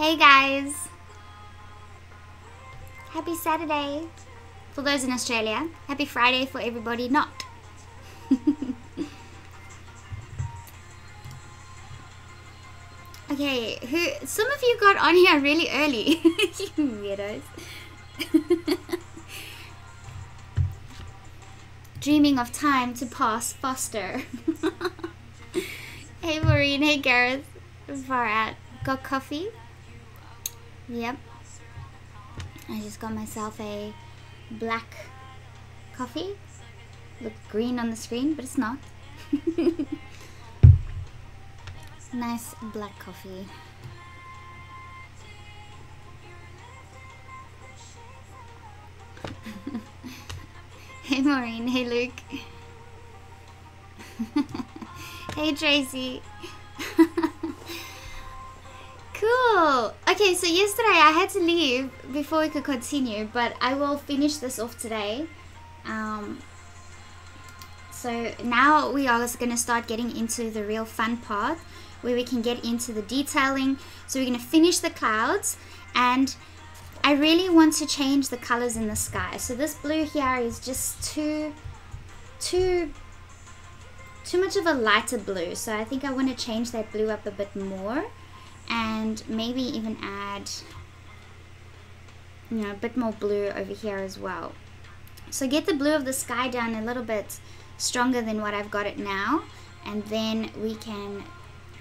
Hey guys! Happy Saturday for those in Australia. Happy Friday for everybody not. Okay, some of you got on here really early. You weirdos. Dreaming of time to pass faster. Hey Maureen, hey Gareth. Far out. Got coffee? Yep. I just got myself a black coffee. Looked green on the screen, but it's not. Nice black coffee. Hey Maureen, hey Luke. Hey Tracy. Cool. Okay, so yesterday I had to leave before we could continue, but I will finish this off today. So now we are going to start getting into the real fun part, where we can get into the detailing. So we're going to finish the clouds, and I really want to change the colors in the sky. So this blue here is just too much of a lighter blue. So I think I want to change that blue up a bit more, and maybe even add, you know, a bit more blue over here as well. So get the blue of the sky down a little bit stronger than what I've got it now, and then we can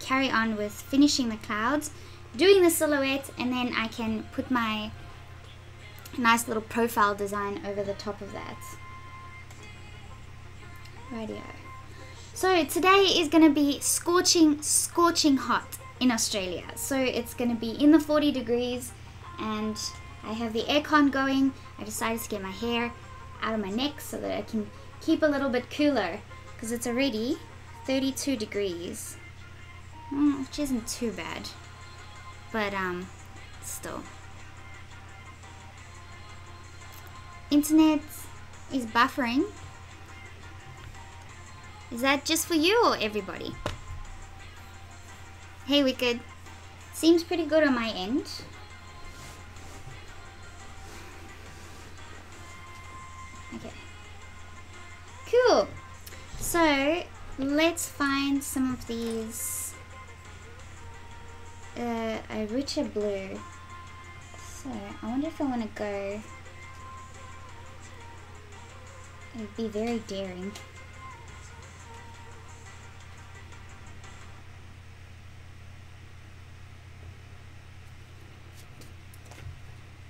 carry on with finishing the clouds, doing the silhouette, and then I can put my nice little profile design over the top of that. Rightio. So today is going to be scorching hot in Australia. So it's going to be in the 40 degrees, and I have the aircon going. I decided to get my hair out of my neck so that I can keep a little bit cooler, because it's already 32 degrees, which isn't too bad, but still. Internet is buffering. Is that just for you or everybody? Hey Wicked, seems pretty good on my end. Okay. Cool. So let's find some of these a richer blue. So I wonder if I want to go. It would be very daring.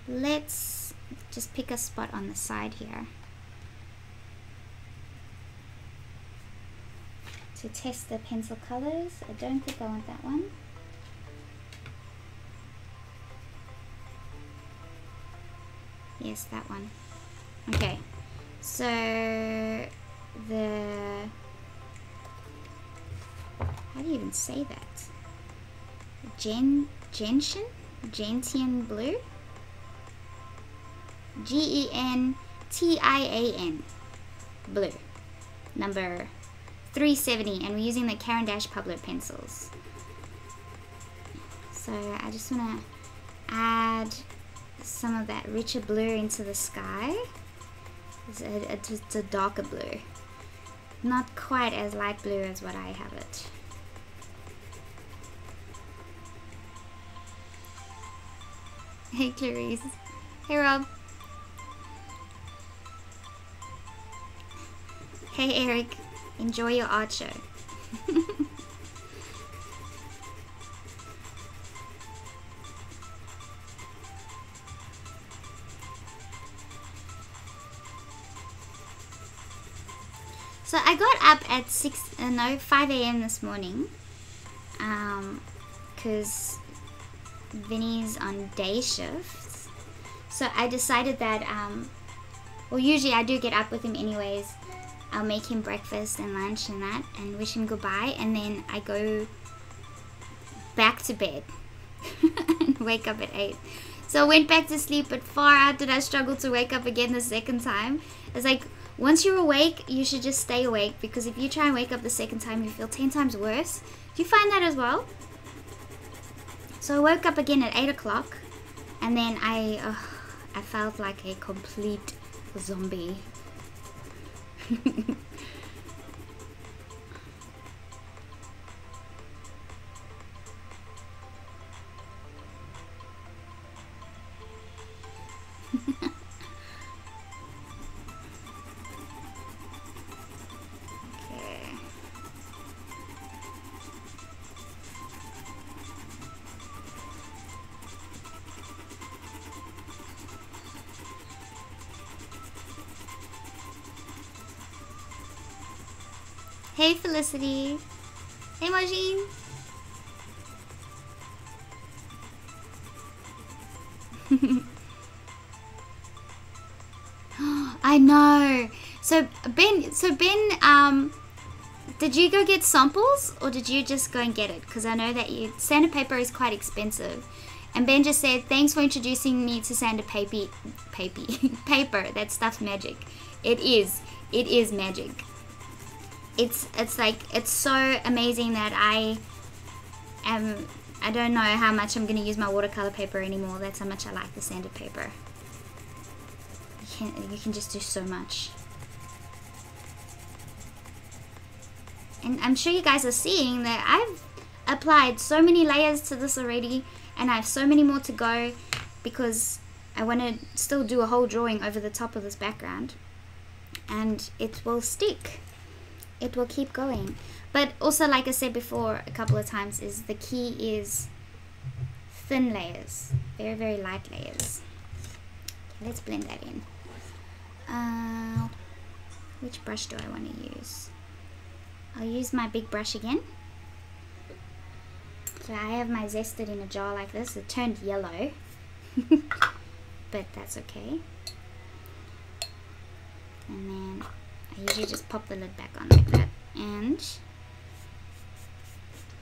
Let's just pick a spot on the side here to test the pencil colors. I don't think I want that one. Yes, that one. Okay, so the, how do you even say that? Gentian blue? Gentian blue, number 370, and we're using the Caran d'Ache Pablo pencils. So I just want to add some of that richer blue into the sky. It's a darker blue, not quite as light blue as what I have it. Hey Clarice. Hey Rob. Hey Eric, enjoy your art show. So I got up at 5 a.m. this morning, because Vinny's on day shifts. So I decided that, well, usually I do get up with him anyways. I'll make him breakfast and lunch and that, and wish him goodbye, and then I go back to bed and wake up at 8. So I went back to sleep, but far out did I struggle to wake up again the second time. It's like, once you're awake, you should just stay awake, because if you try and wake up the second time, you feel 10 times worse. Do you find that as well? So I woke up again at 8 o'clock, and then I felt like a complete zombie. Hey Felicity. Hey Majin. I know. So Ben, did you go get samples or did you just go and get it? Because I know that sandpaper is quite expensive. And Ben just said, thanks for introducing me to sandpaper. Paper, that stuff's magic. It is magic. It's like, it's so amazing that I don't know how much I'm going to use my watercolor paper anymore. That's how much I like the sanded paper. You can just do so much. And I'm sure you guys are seeing that I've applied so many layers to this already, and I have so many more to go because I want to still do a whole drawing over the top of this background, and it will stick. It will keep going. But also, like I said before a couple of times, is the key is thin layers, very, very light layers. Okay, let's blend that in. Which brush do I want to use? I'll use my big brush again. So I have my zested in a jar like this. It turned yellow, but that's okay. And then I usually just pop the lid back on like that and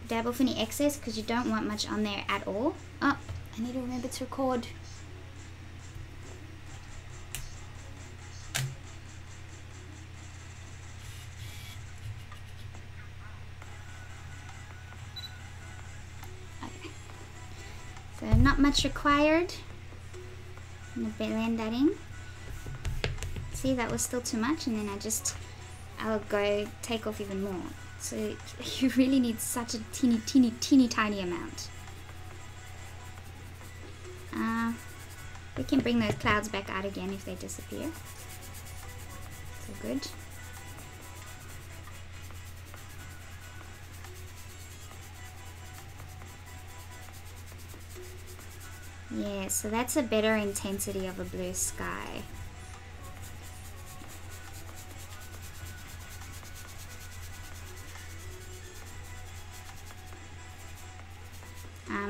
dab off any excess because you don't want much on there at all. Oh, I need to remember to record. Okay. So not much required. I'm going to blend that in. See, that was still too much, and then I'll go take off even more. So you really need such a teeny tiny amount. We can bring those clouds back out again if they disappear. It's all good. Yeah, so that's a better intensity of a blue sky.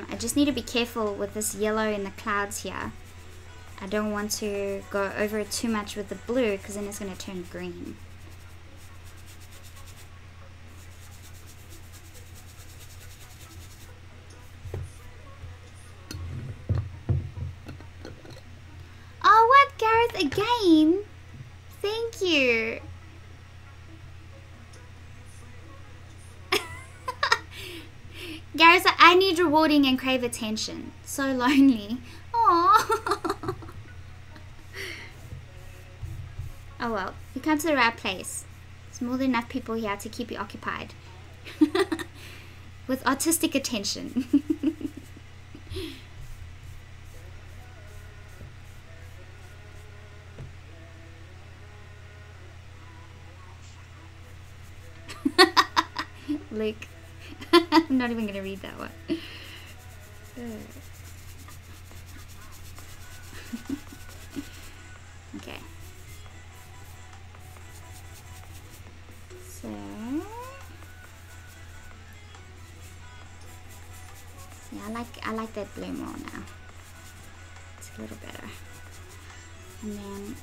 I just need to be careful with this yellow in the clouds here. I don't want to go over it too much with the blue because then it's going to turn green. Oh, what, Gareth, again? Thank you. Gareth, I need rewarding and crave attention. So lonely. Aww. Oh well, you come to the right place. There's more than enough people here to keep you occupied. With artistic attention. Luke. I'm not even going to read that one. Okay. So, yeah, I like that blue more now. It's a little better. And then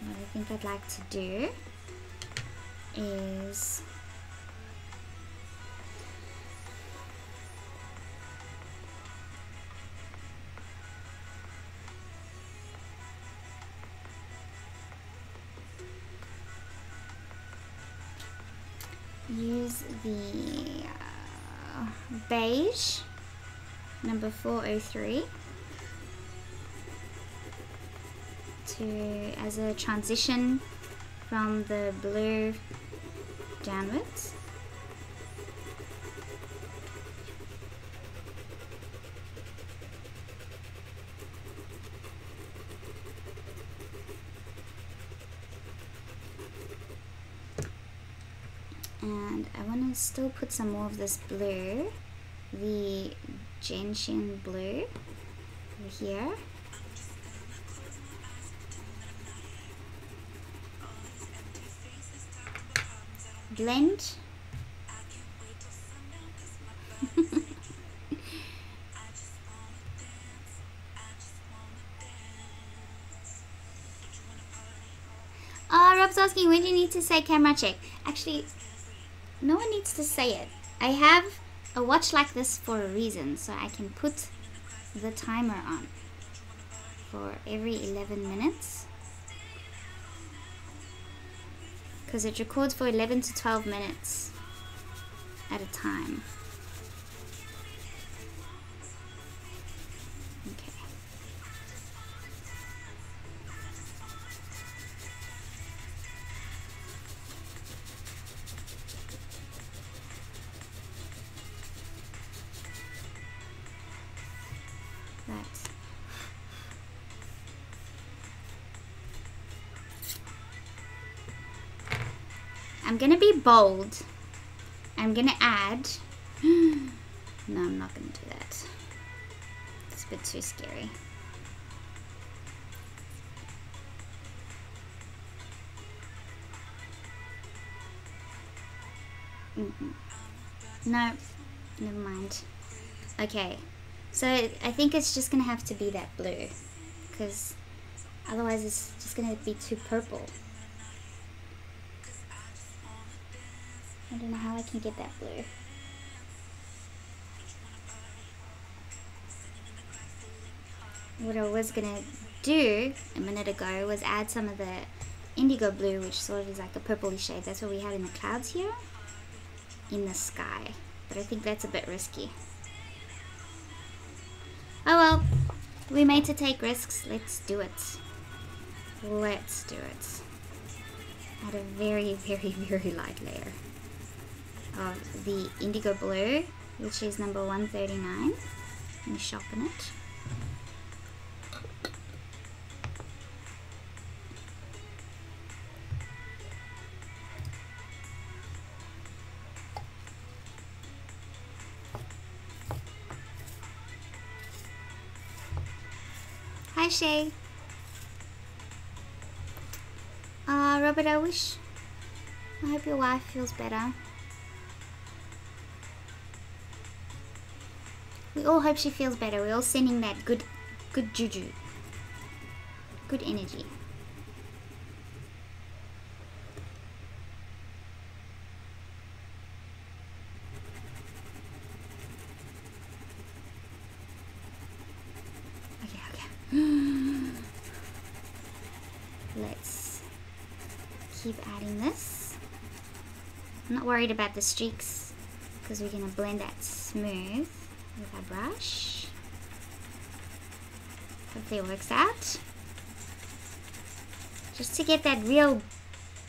what I think I'd like to do is use the beige number 403 as a transition from the blue downwards. And I want to still put some more of this blue, the gentian blue, over here. Blend. Rob's asking, when do you need to say camera check? Actually, no one needs to say it. I have a watch like this for a reason, so I can put the timer on for every 11 minutes. Because it records for 11 to 12 minutes at a time. Okay. Right. I'm gonna be bold. I'm gonna add. No, I'm not gonna do that. It's a bit too scary. No, never mind. Okay, so I think it's just gonna have to be that blue, because otherwise it's just gonna be too purple. I don't know how I can get that blue. What I was gonna do a minute ago was add some of the indigo blue, which sort of is like a purpley shade. That's what we had in the clouds here, in the sky. But I think that's a bit risky. Oh well, we made to take risks. Let's do it. Let's do it. Add a very, very, very light layer of the indigo blue, which is number 139. Let me sharpen it. Hi Shay. Robert, I hope your wife feels better. We all hope she feels better. We're all sending that good juju. Good energy. Let's keep adding this. I'm not worried about the streaks because we're going to blend that smooth with our brush. Hopefully it works out. Just to get that real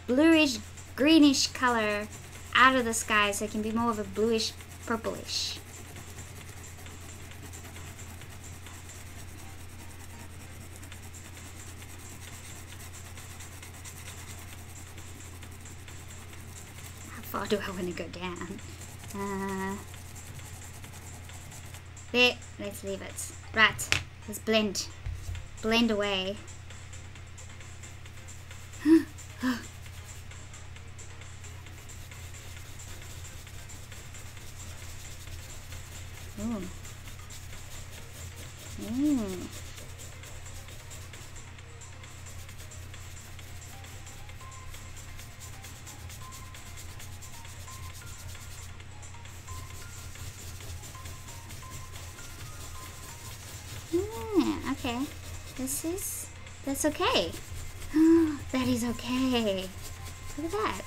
bluish, greenish color out of the sky so it can be more of a bluish, purplish. How far do I want to go down? There, let's leave it. Right, let's blend. Blend away. Ooh. Ooh. Okay, that's okay. That is okay. Look at that.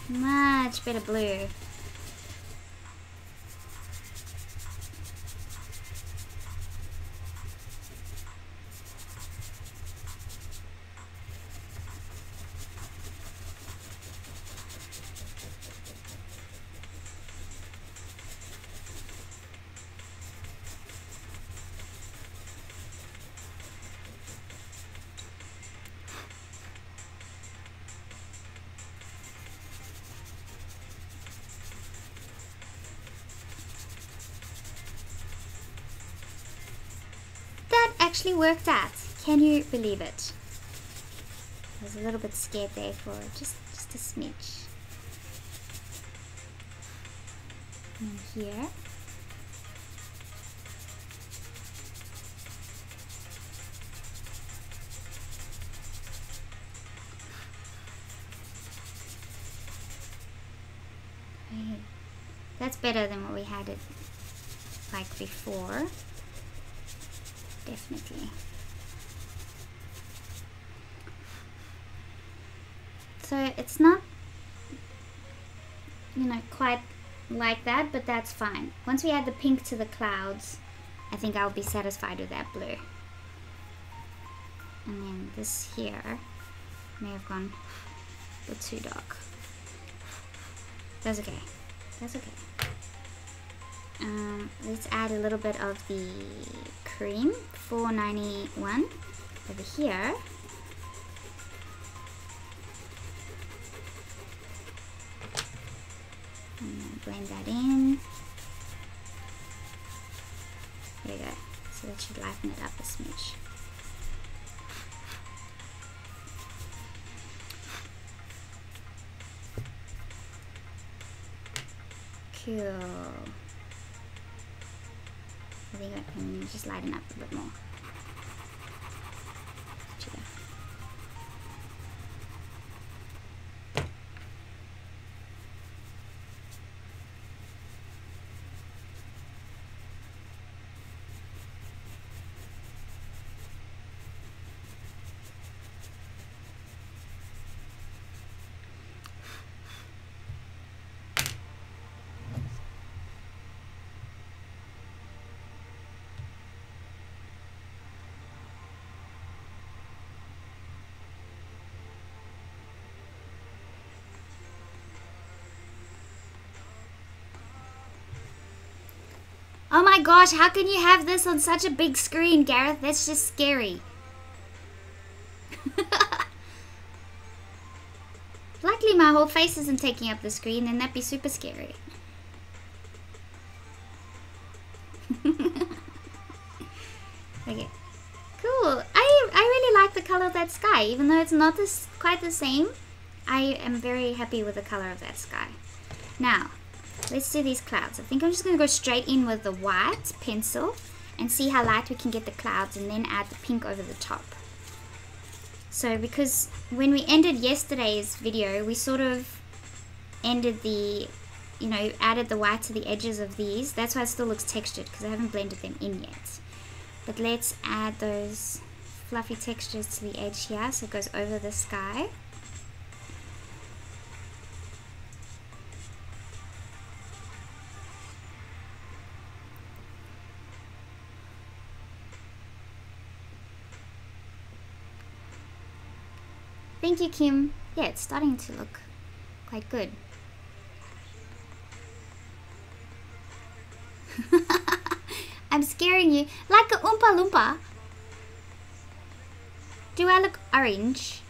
My much better blue. Actually worked out. Can you believe it? I was a little bit scared there for just a smidge. And here. Okay. That's better than what we had it like before. Definitely. So it's not, you know, quite like that, but that's fine. Once we add the pink to the clouds, I think I'll be satisfied with that blue. And then this here may have gone a bit too dark. That's okay. That's okay. Let's add a little bit of the cream, 491 over here. And then blend that in. There we go. So that should lighten it up a smidge. Cool. I think I can just lighten up a bit more. Oh my gosh, how can you have this on such a big screen, Gareth? That's just scary. Luckily my whole face isn't taking up the screen, then that'd be super scary. Okay, cool. I really like the color of that sky, even though it's not quite the same. I am very happy with the color of that sky. Now, let's do these clouds. I think I'm just going to go straight in with the white pencil and see how light we can get the clouds, and then add the pink over the top. So because when we ended yesterday's video, we sort of ended the, you know, added the white to the edges of these. That's why it still looks textured, because I haven't blended them in yet. But let's add those fluffy textures to the edge here, so it goes over the sky. Thank you, Kim. Yeah, it's starting to look quite good. I'm scaring you like a Oompa Loompa. Do I look orange?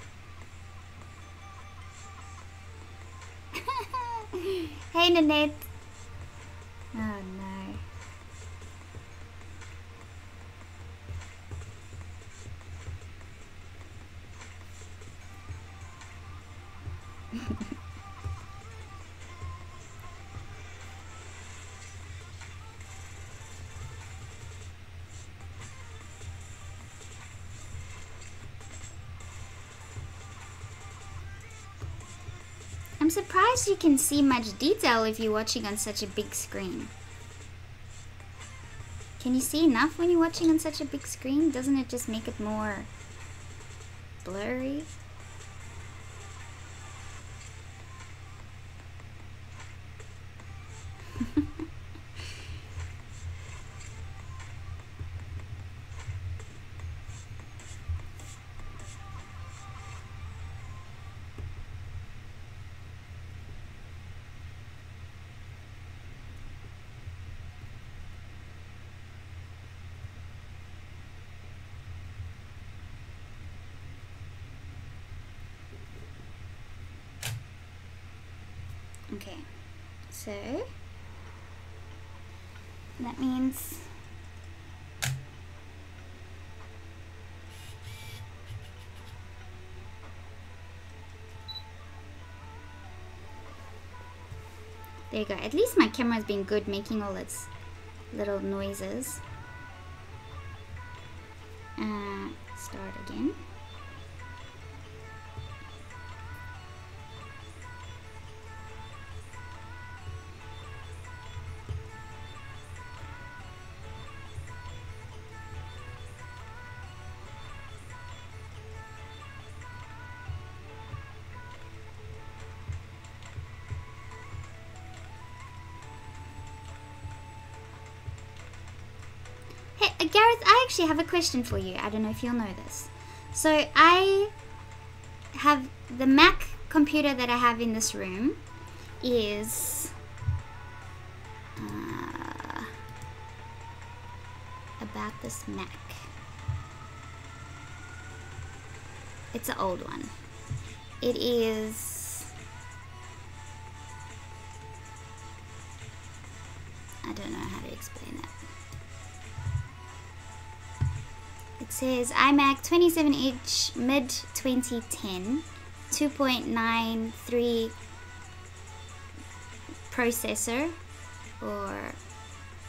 Hey, Nanette. Oh no. I'm surprised you can see much detail if you're watching on such a big screen. Can you see enough when you're watching on such a big screen? Doesn't it just make it more blurry? Okay, so that means there you go. At least my camera's been good making all its little noises. Start again. Hey, Gareth, I actually have a question for you. I don't know if you'll know this. So I have the Mac computer that I have in this room is about this Mac. It's an old one. It is, I don't know how to explain that. It says iMac 27-inch mid 2010, 2.93 processor, or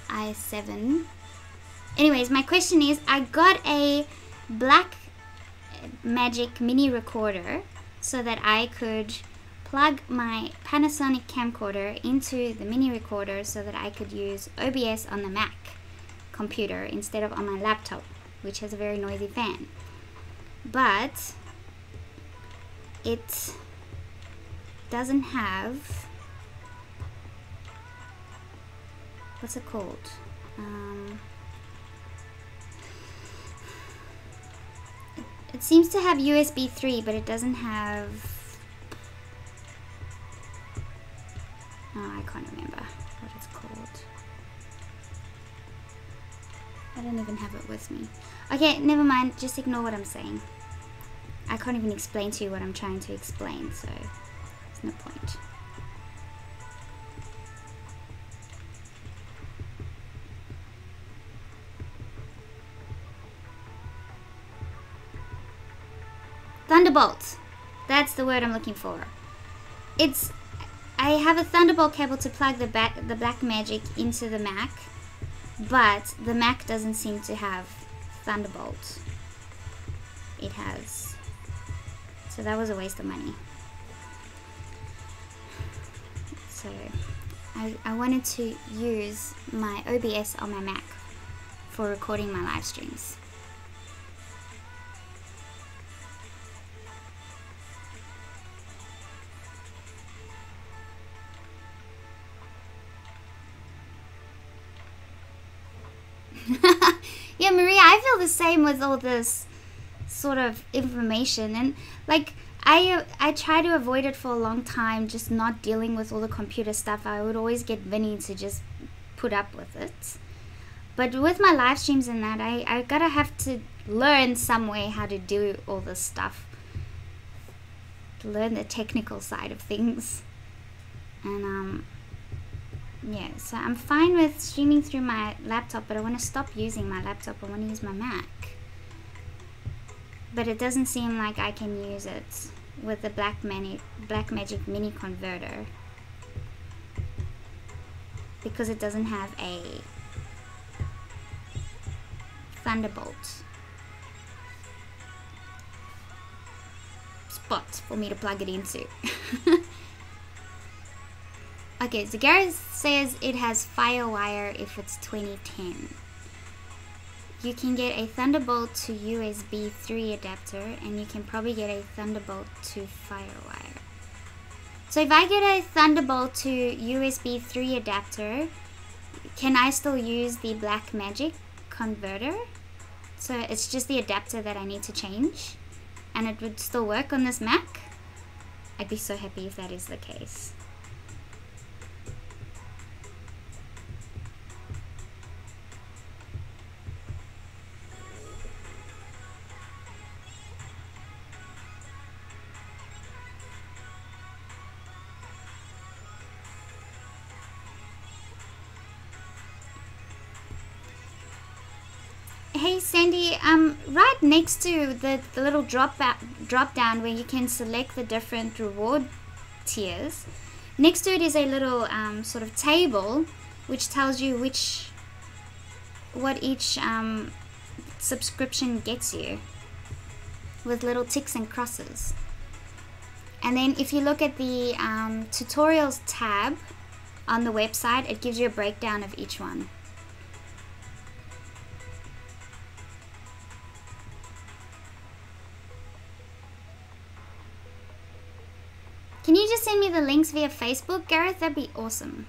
i7. Anyways, my question is, I got a Black Magic mini recorder so that I could plug my Panasonic camcorder into the mini recorder so that I could use OBS on the Mac computer instead of on my laptop, which has a very noisy fan. But it doesn't have, what's it called? It seems to have USB 3, but it doesn't have, oh, I can't remember what it's called. I don't even have it with me. Okay, never mind, just ignore what I'm saying. I can't even explain to you what I'm trying to explain, so there's no point. Thunderbolt. That's the word I'm looking for. I have a Thunderbolt cable to plug the Black Magic into the Mac, but the Mac doesn't seem to have Thunderbolt. It has. So that was a waste of money. So I wanted to use my OBS on my Mac for recording my live streams. Yeah, Maria, I feel the same with all this sort of information, and like I try to avoid it for a long time, just not dealing with all the computer stuff. I would always get Vinny to just put up with it. But with my live streams and that, I gotta have to learn some way how to do all this stuff. To learn the technical side of things. And yeah, so I'm fine with streaming through my laptop, but I want to stop using my laptop. I want to use my Mac. But it doesn't seem like I can use it with the Black Magic mini converter, because it doesn't have a Thunderbolt spot for me to plug it into. Okay, so Gareth says it has FireWire if it's 2010. You can get a Thunderbolt to USB 3 adapter, and you can probably get a Thunderbolt to FireWire. So if I get a Thunderbolt to USB 3 adapter, can I still use the Black Magic converter? So it's just the adapter that I need to change, and it would still work on this Mac? I'd be so happy if that is the case. Hey Sandy, right next to the little drop down where you can select the different reward tiers, next to it is a little sort of table which tells you what each subscription gets you, with little ticks and crosses. And then if you look at the tutorials tab on the website, it gives you a breakdown of each one. Can you just send me the links via Facebook, Gareth? That'd be awesome.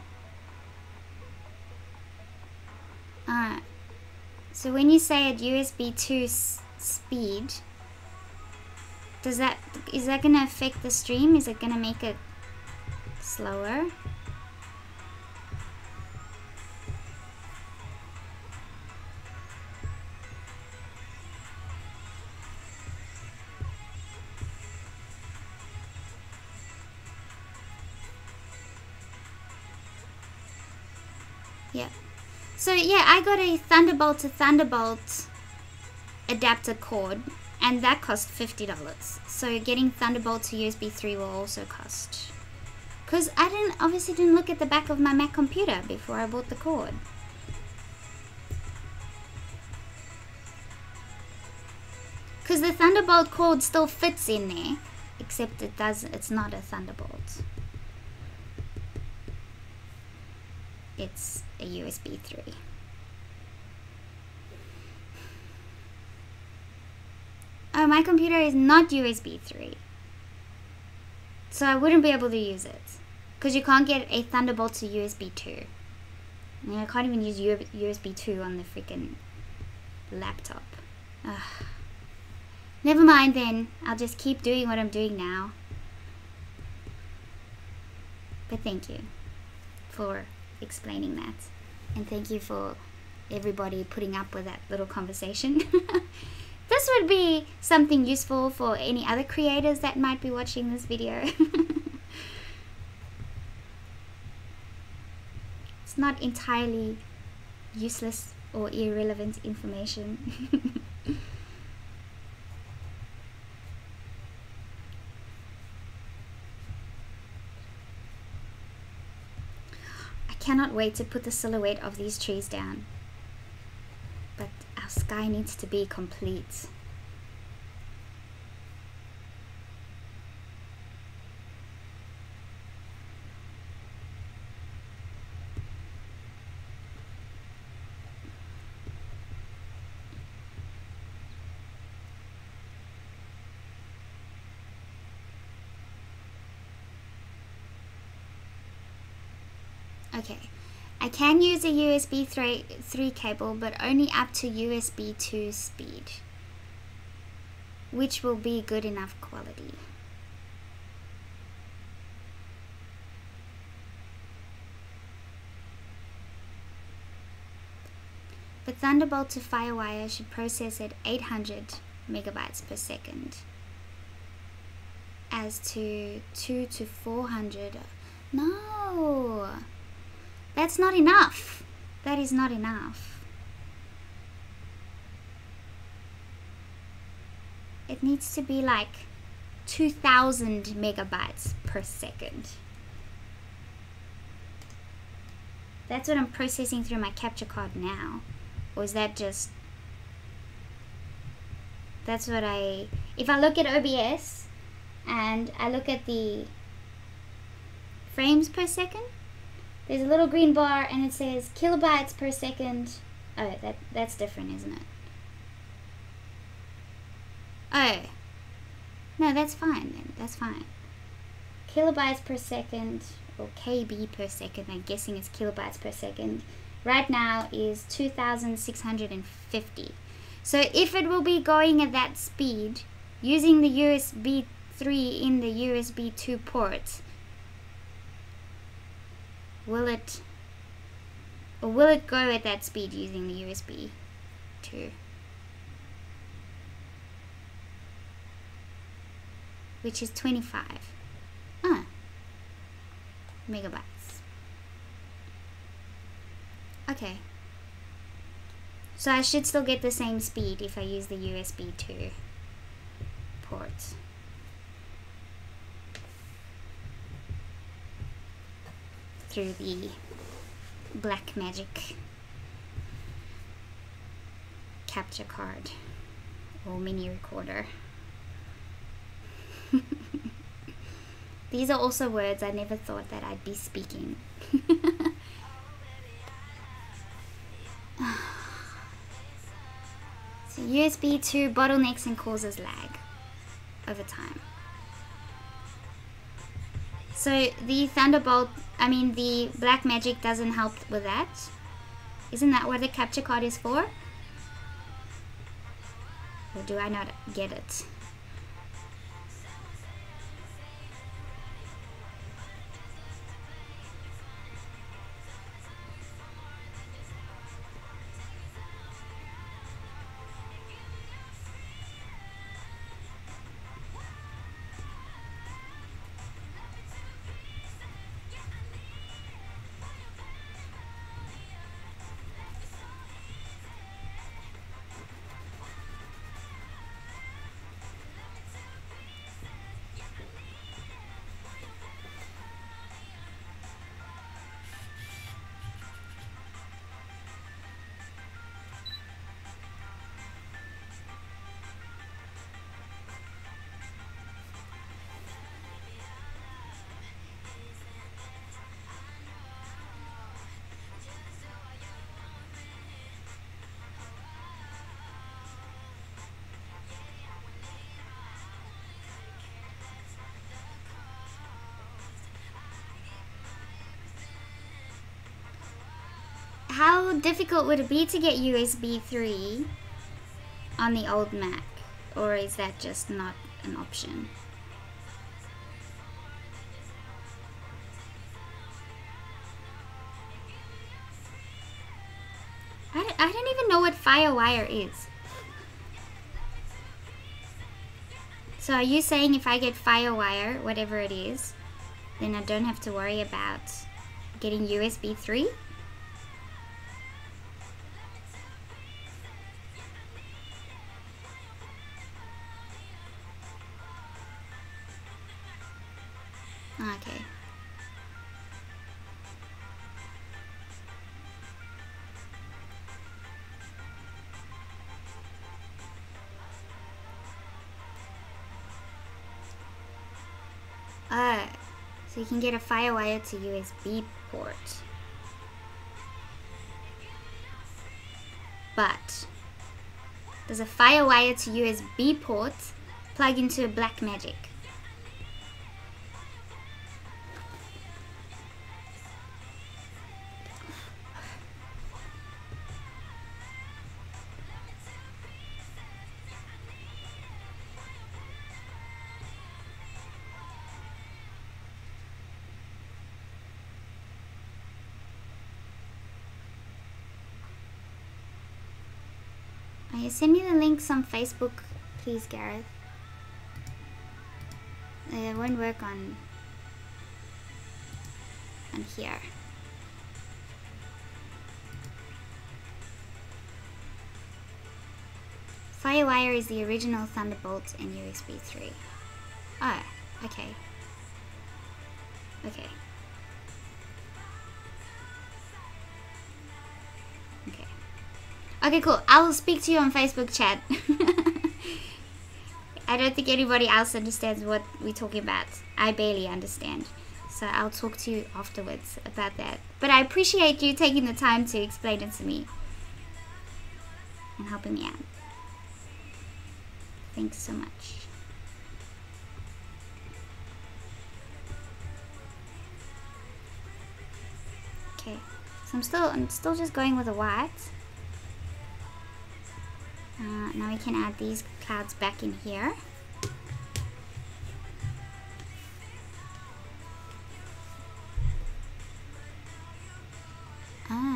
So when you say at USB 2 speed, is that going to affect the stream? Is it going to make it slower? Yeah. So yeah, I got a Thunderbolt to Thunderbolt adapter cord, and that cost $50. So getting Thunderbolt to USB 3 will also cost. Because I obviously didn't look at the back of my Mac computer before I bought the cord. Because the Thunderbolt cord still fits in there, except it's not a Thunderbolt. It's a USB 3. Oh, my computer is not USB 3. So I wouldn't be able to use it. Because you can't get a Thunderbolt to USB 2. I mean, I can't even use USB 2 on the freaking laptop. Ugh. Never mind then. I'll just keep doing what I'm doing now. But thank you for explaining that, and thank you for everybody putting up with that little conversation. This would be something useful for any other creators that might be watching this video. It's not entirely useless or irrelevant information. Cannot wait to put the silhouette of these trees down, but our sky needs to be complete. Okay, I can use a USB 3 cable, but only up to USB 2 speed, which will be good enough quality. But Thunderbolt to Firewire should process at 800 megabytes per second, as to 2 to 400. No! That's not enough. That is not enough. It needs to be like 2000 megabytes per second. That's what I'm processing through my capture card now. Or is that just... That's what if I look at OBS and I look at the frames per second, there's a little green bar and it says kilobytes per second. Oh, that's different, isn't it? Oh. No, that's fine then. That's fine. Kilobytes per second, or KB per second, I'm guessing it's kilobytes per second, right now is 2650. So if it will be going at that speed, using the USB 3 in the USB 2 port, will it go at that speed using the USB 2? Which is 25 megabytes. Okay. So I should still get the same speed if I use the USB 2 port. Through the Blackmagic capture card or mini recorder. These are also words I never thought that I'd be speaking. So USB 2 bottlenecks and causes lag over time. So the Thunderbolt, the Blackmagic doesn't help with that. Isn't that what the capture card is for? Or do I not get it? How difficult would it be to get USB 3 on the old Mac? Or is that just not an option? I don't even know what FireWire is. So are you saying if I get FireWire, whatever it is, then I don't have to worry about getting USB 3? Okay. So you can get a FireWire to USB port. But does a FireWire to USB port plug into a Blackmagic? Send me the links on Facebook, please, Gareth. It won't work on here. FireWire is the original Thunderbolt and USB 3. Oh, okay. Okay. Okay, cool. I will speak to you on Facebook chat. I don't think anybody else understands what we're talking about. I barely understand. So I'll talk to you afterwards about that. But I appreciate you taking the time to explain it to me. And helping me out. Thanks so much. Okay. So I'm still just going with the white. Now we can add these clouds back in here. Okay.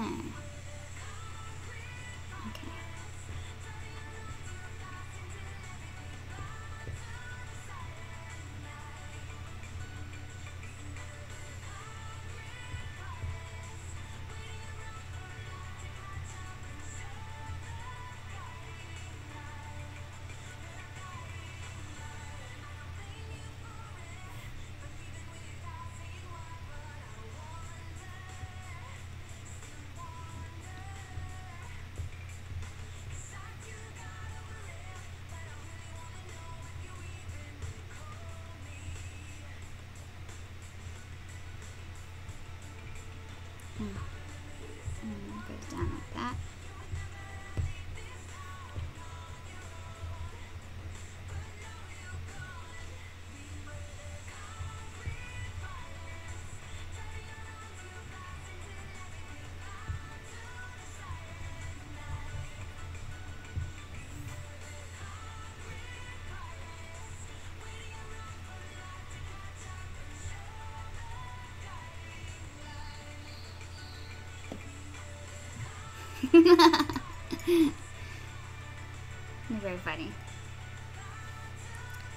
Very funny.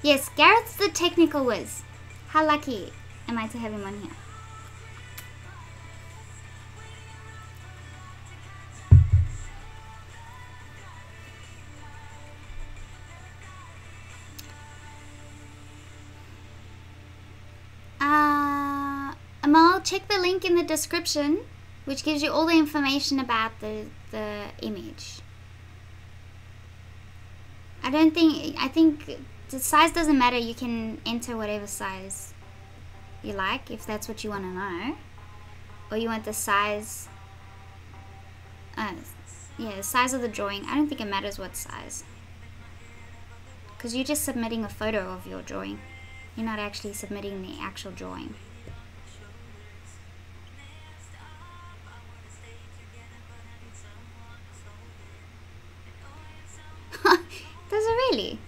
Yes, Garrett's the technical whiz. How lucky am I to have him on here? Amal, check the link in the description, which gives you all the information about the image. I think the size doesn't matter. You can enter whatever size you like, if that's what you want to know. Or you want the size, yeah, the size of the drawing. I don't think it matters what size, because you're just submitting a photo of your drawing. You're not actually submitting the actual drawing. Does it really?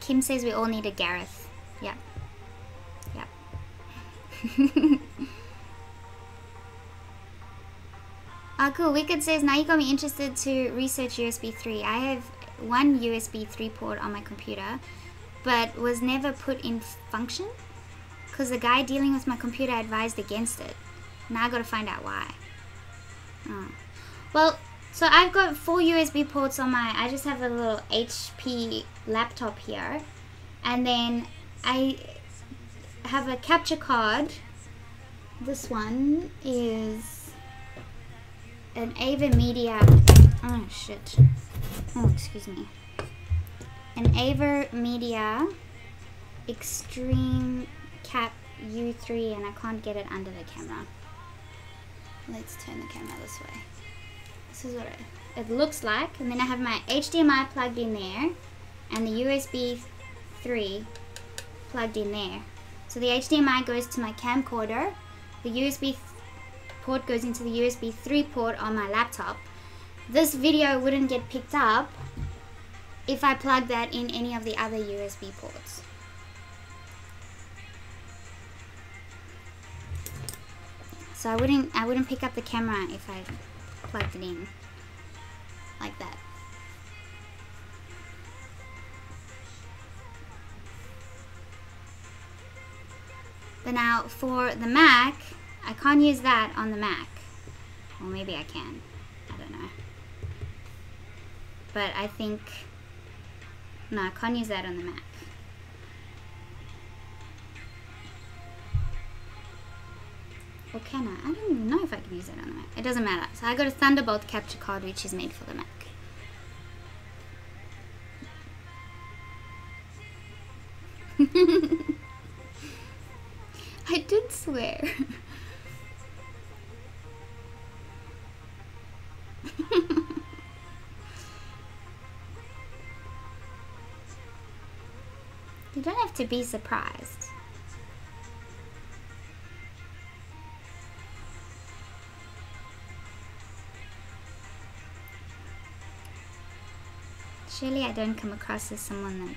Kim says we all need a Gareth. Yep. Yep. Cool. Wicked says, now you got me interested to research USB 3. I have one USB 3 port on my computer, but was never put in function because the guy dealing with my computer advised against it. Now I got to find out why. Oh. Well, so I've got 4 USB ports on I just have a little HP laptop here, and then I have a capture card. This one is an Ava Media, oh shit, oh excuse me, an Ava Media Extreme Cap U3, and I can't get it under the camera. Let's turn the camera this way. This is what it looks like. And then I have my HDMI plugged in there and the USB 3 plugged in there. So the HDMI goes to my camcorder, the USB port goes into the USB 3 port on my laptop. This video wouldn't get picked up if I plug that in any of the other USB ports. So I wouldn't pick up the camera if I plugged it in like that. But now for the Mac, I can't use that on the Mac. Or maybe I can. I don't know. But I think, no, I can't use that on the Mac. Or can I? I don't even know if I can use it on the Mac. It doesn't matter. So I got a Thunderbolt capture card which is made for the Mac. I did swear. You don't have to be surprised. Surely I don't come across as someone that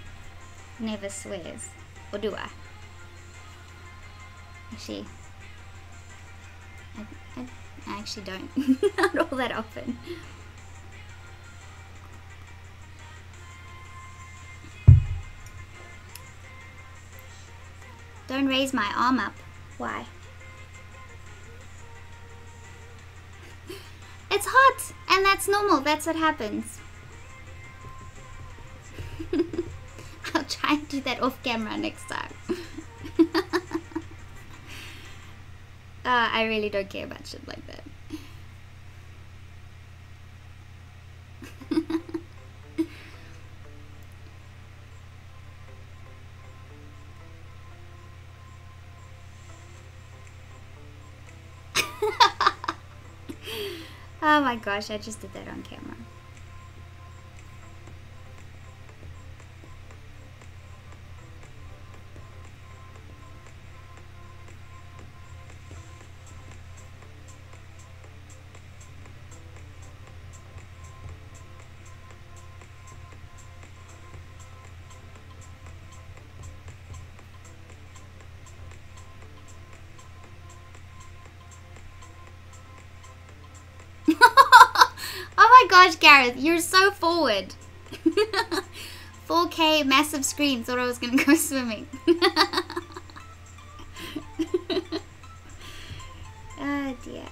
never swears. Or do I? Actually, I actually don't. Not all that often. Don't raise my arm up. Why? It's hot, and that's normal. That's what happens. I'll try and do that off camera next time. I really don't care about shit like that. Oh my gosh, I just did that on camera. my gosh, Gareth, you're so forward. 4K massive screen. Thought I was gonna go swimming. Oh dear.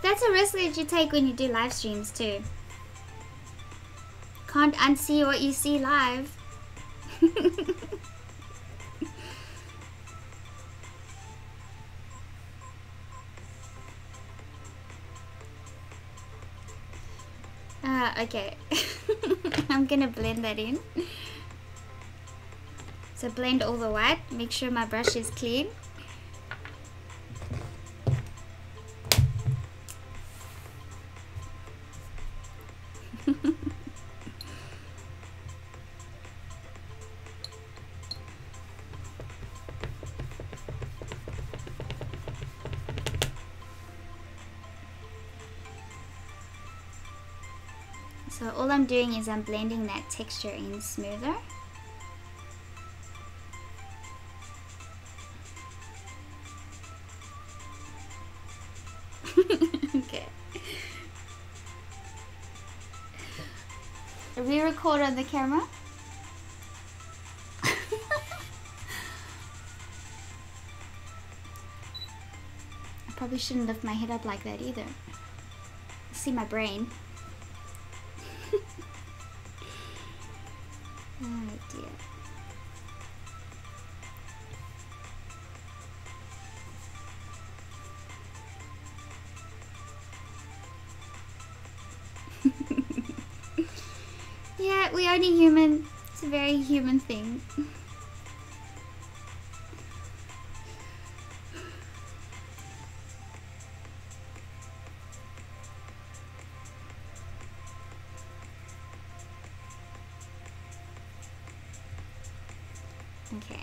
That's a risk that you take when you do live streams too. Can't unsee what you see live. Okay. I'm gonna blend that in. So blend all the white, make sure my brush is clean. So all I'm doing is I'm blending that texture in smoother. Okay. Re-record on the camera. I probably shouldn't lift my head up like that either. See my brain. Oh dear. Yeah, we're only human. It's a very human thing. Okay,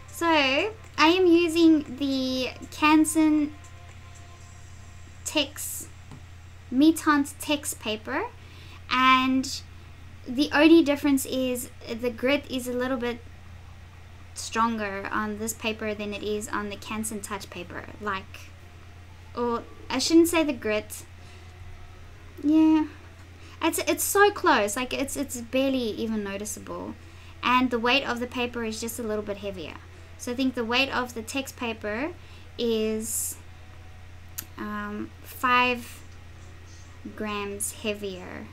so I am using the Canson text Metant text paper, and the only difference is the grit is a little bit stronger on this paper than it is on the Canson touch paper. Like, or I shouldn't say the grit. Yeah, it's so close. Like it's barely even noticeable. And the weight of the paper is just a little bit heavier. So I think the weight of the text paper is 5 grams heavier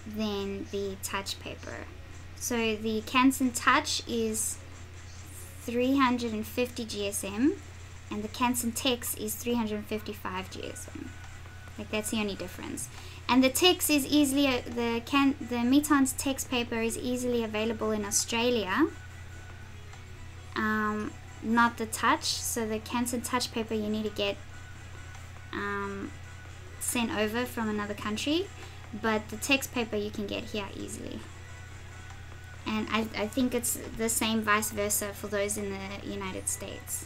than the touch paper. So the Canson touch is 350 GSM and the Canson text is 355 GSM. Like that's the only difference. And the text is easily the Metan's text paper is easily available in Australia. Not the touch. So the Canson touch paper you need to get sent over from another country, but the text paper you can get here easily. And I think it's the same vice versa for those in the United States.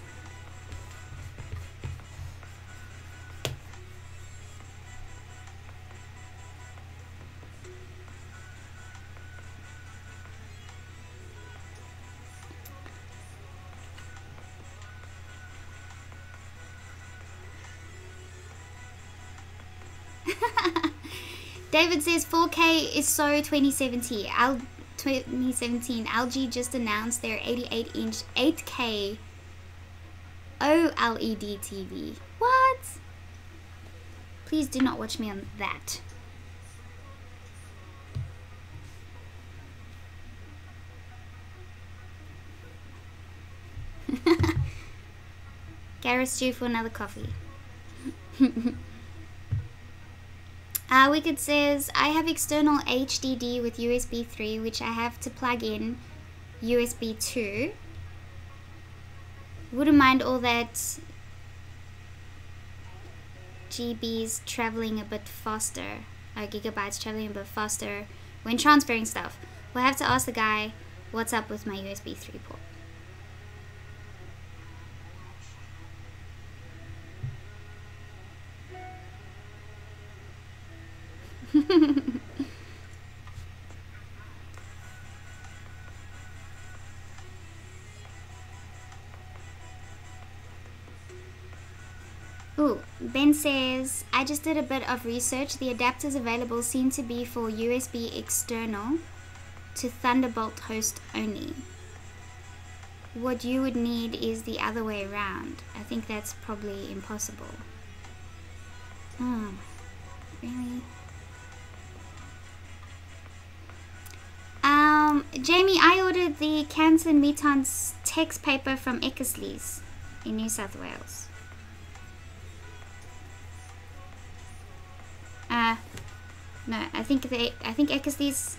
David says 4K is so 2017. 2017. LG just announced their 88-inch 8K OLED TV. What? Please do not watch me on that. Gareth's due for another coffee. Wicked says, I have external HDD with USB 3, which I have to plug in USB 2. Wouldn't mind all that GBs traveling a bit faster, gigabytes traveling a bit faster when transferring stuff. We'll have to ask the guy what's up with my USB 3 port. Ooh, Ben says, I just did a bit of research. The adapters available seem to be for USB external to Thunderbolt host only. What you would need is the other way around. I think that's probably impossible. Oh, really? Jamie, I ordered the Cancer and Metons text paper from Eckersley's in New South Wales. No, I think Eckersley's,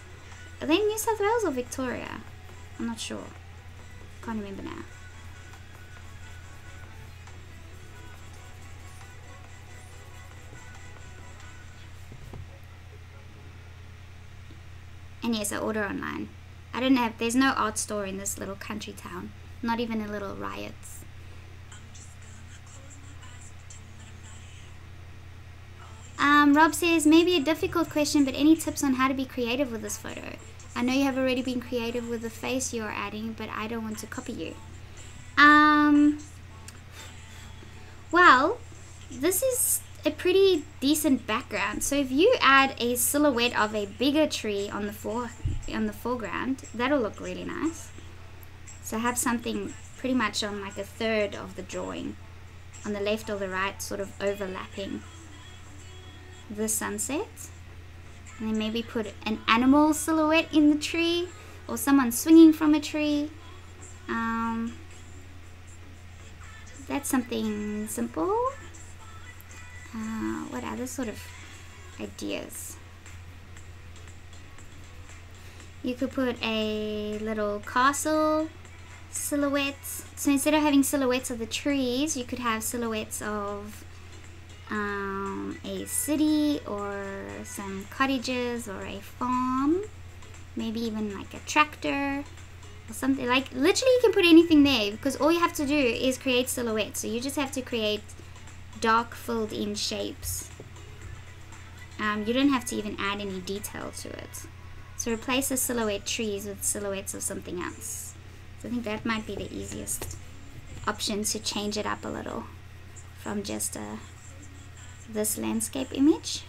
are they in New South Wales or Victoria? I'm not sure. Can't remember now. And yes, I order online. I don't have, there's no art store in this little country town. Not even a little Riots. Rob says, maybe a difficult question, but any tips on how to be creative with this photo? I know you have already been creative with the face you're adding, but I don't want to copy you. Well, this is a pretty decent background. So if you add a silhouette of a bigger tree on the foreground, that'll look really nice. So have something pretty much on like a third of the drawing, on the left or the right, sort of overlapping the sunset. And then maybe put an animal silhouette in the tree, or someone swinging from a tree. That's something simple. What other sort of ideas? You could put a little castle silhouette. So instead of having silhouettes of the trees, you could have silhouettes of a city or some cottages or a farm, maybe even like a tractor or something. Like literally you can put anything there, because all you have to do is create silhouettes. So you just have to create dark filled in shapes. You don't have to even add any detail to it. So replace the silhouette trees with silhouettes of something else. So I think that might be the easiest option to change it up a little from just this landscape image.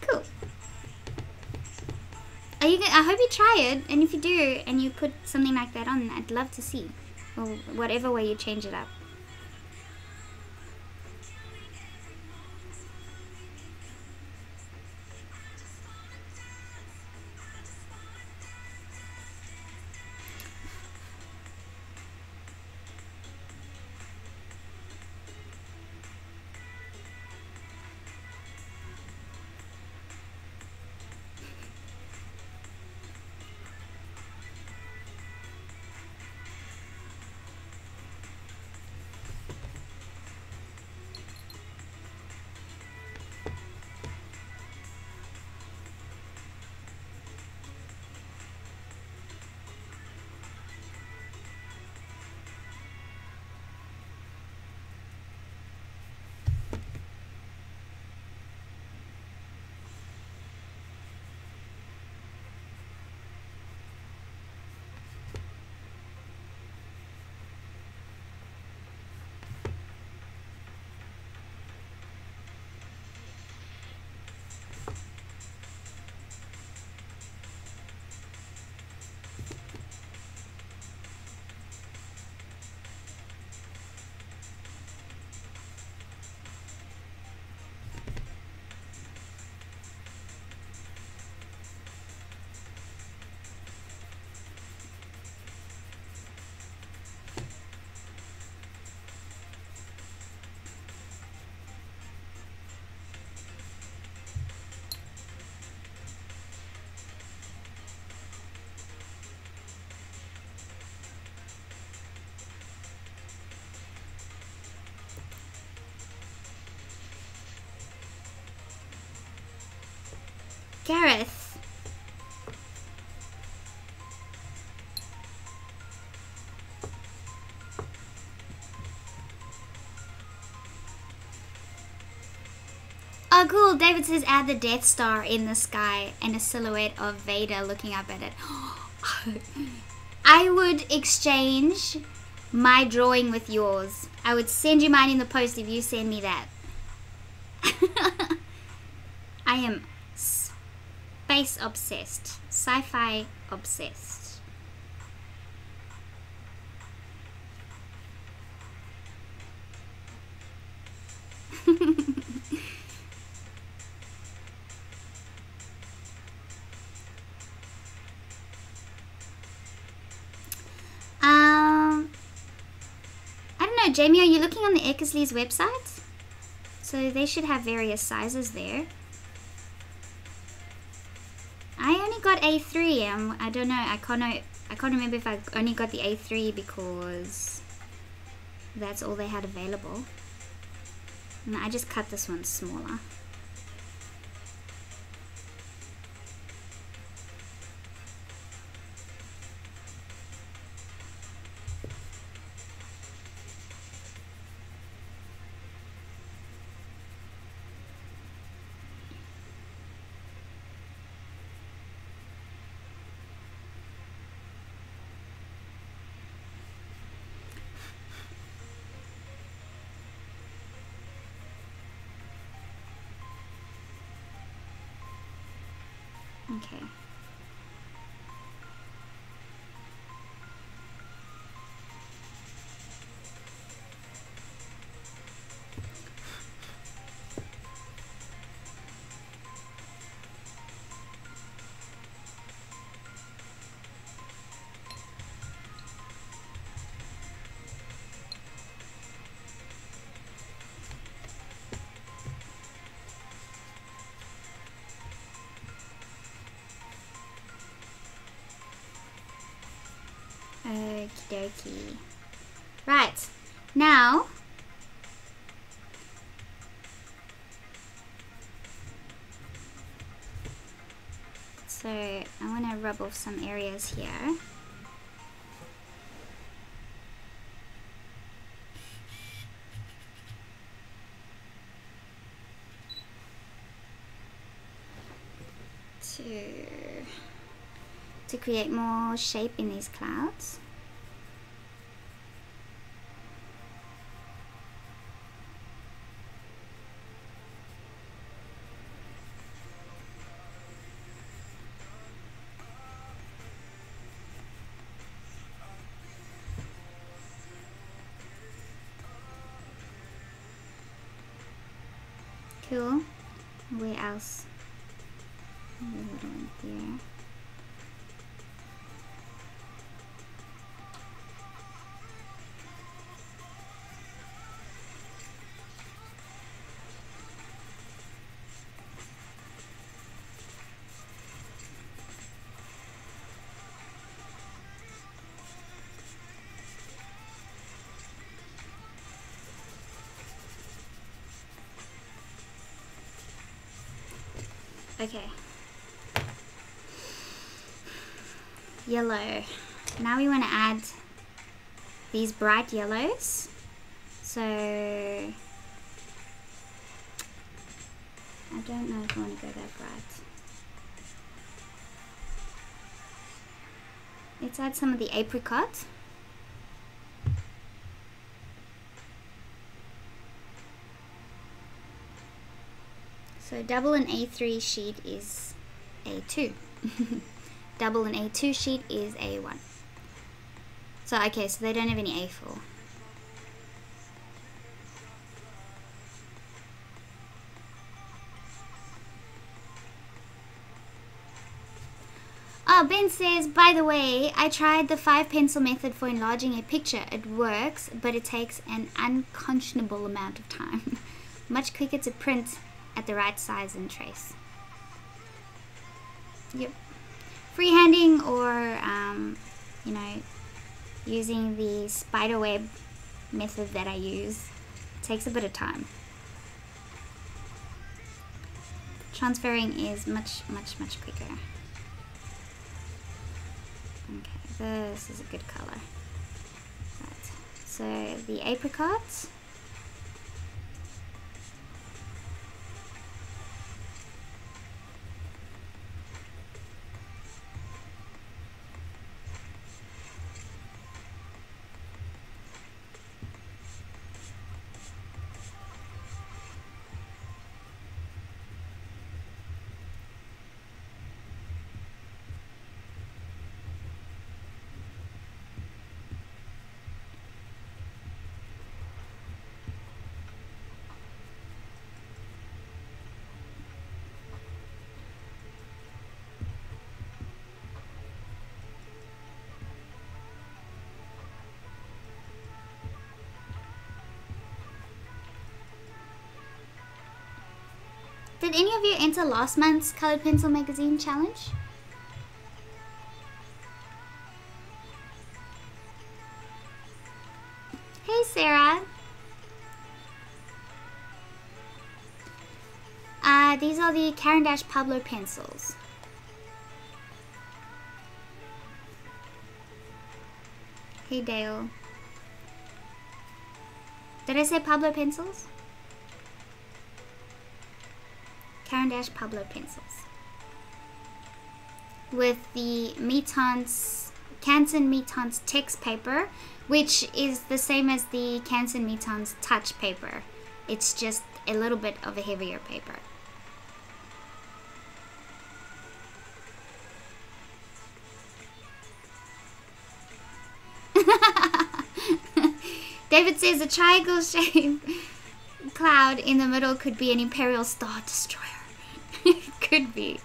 Cool. I hope you try it, and if you do and you put something like that on, I'd love to see, or whatever way you change it up. Gareth. Oh, cool. David says add the Death Star in the sky and a silhouette of Vader looking up at it. I would exchange my drawing with yours. I would send you mine in the post if you send me that. I am space obsessed, sci-fi obsessed. I don't know, Jamie, are you looking on the Eckersley's website? So they should have various sizes there. I only got A3. I don't know. I can't remember if I only got the A3 because that's all they had available. And I just cut this one smaller. Okay. Okie dokie. Right, now so I want to rub off some areas here. To create more shape in these clouds. Cool. Where else? A little one here. Okay. Yellow. Now we want to add these bright yellows. So I don't know if I want to go that bright. Let's add some of the apricot. So double an A3 sheet is A2. Double an A2 sheet is A1. So okay, so they don't have any A4. Oh, Ben says, by the way, I tried the 5 pencil method for enlarging a picture. It works, but it takes an unconscionable amount of time. Much quicker to print at the right size and trace. Yep. Freehanding or, you know, using the spiderweb method that I use takes a bit of time. transferring is much quicker. Okay, this is a good color. Right. So the apricot. Did any of you enter last month's Colored Pencil Magazine challenge? Hey Sarah. These are the Caran d'Ache Pablo pencils. Hey Dale. Did I say Pablo pencils? Caran d'Ache Pablo pencils. With the Canson Metons text paper, which is the same as the Canson Metons touch paper. It's just a little bit of a heavier paper. David says a triangle shaped cloud in the middle could be an Imperial Star Destroyer. It could be.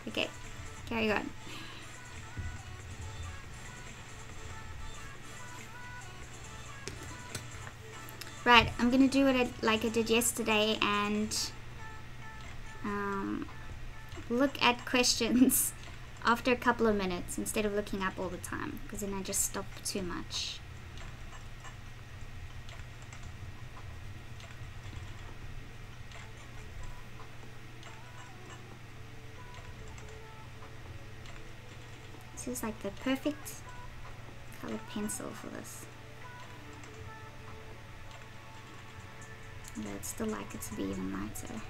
Okay, carry on. Right, I'm gonna do it like I did yesterday and look at questions after a couple of minutes instead of looking up all the time, because then I just stop too much. This is like the perfect colored pencil for this. Although I'd still like it to be even lighter.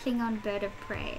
Klingon bird of prey.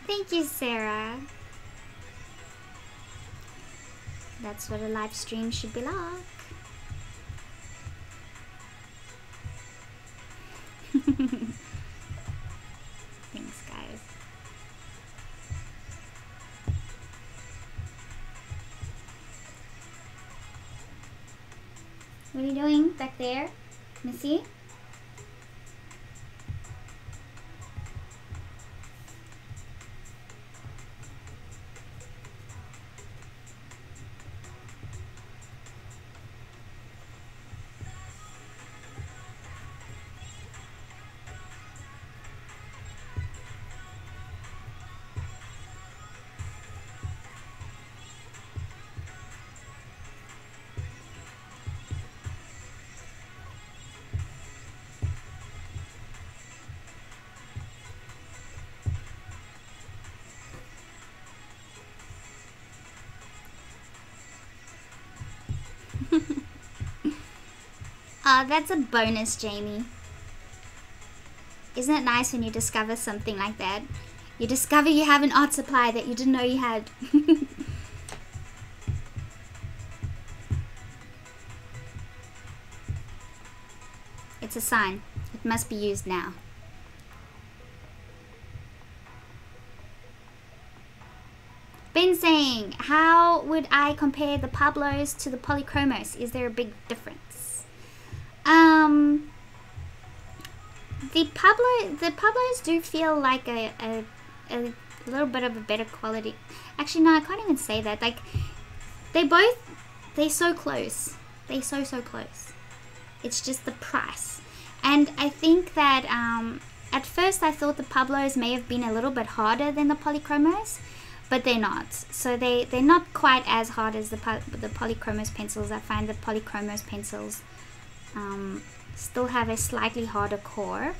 Thank you, Sarah. That's what a live stream should be like. Thanks, guys. What are you doing back there, Missy? That's a bonus, Jamie. Isn't it nice when you discover something like that? You discover you have an art supply that you didn't know you had. It's a sign. It must be used now. Ben saying, how would I compare the Pablos to the polychromos? Is there a big difference? The Pablos do feel like a little bit of a better quality. Actually, no, I can't even say that. Like, they're so close. They're so close. It's just the price. And I think that at first I thought the Pablos may have been a little bit harder than the polychromos, but they're not. So they're not quite as hard as the polychromos pencils. I find the polychromos pencils still have a slightly harder core,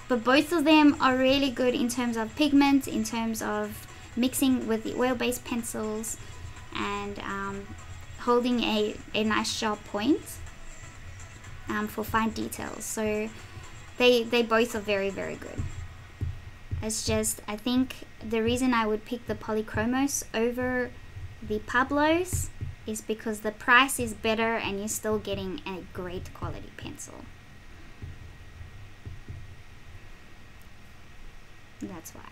but both of them are really good in terms of pigment, in terms of mixing with the oil-based pencils, and holding a nice sharp point for fine details. So they both are very good. It's just, I think the reason I would pick the polychromos over the Pablos is because the price is better and you're still getting a great quality pencil. That's why.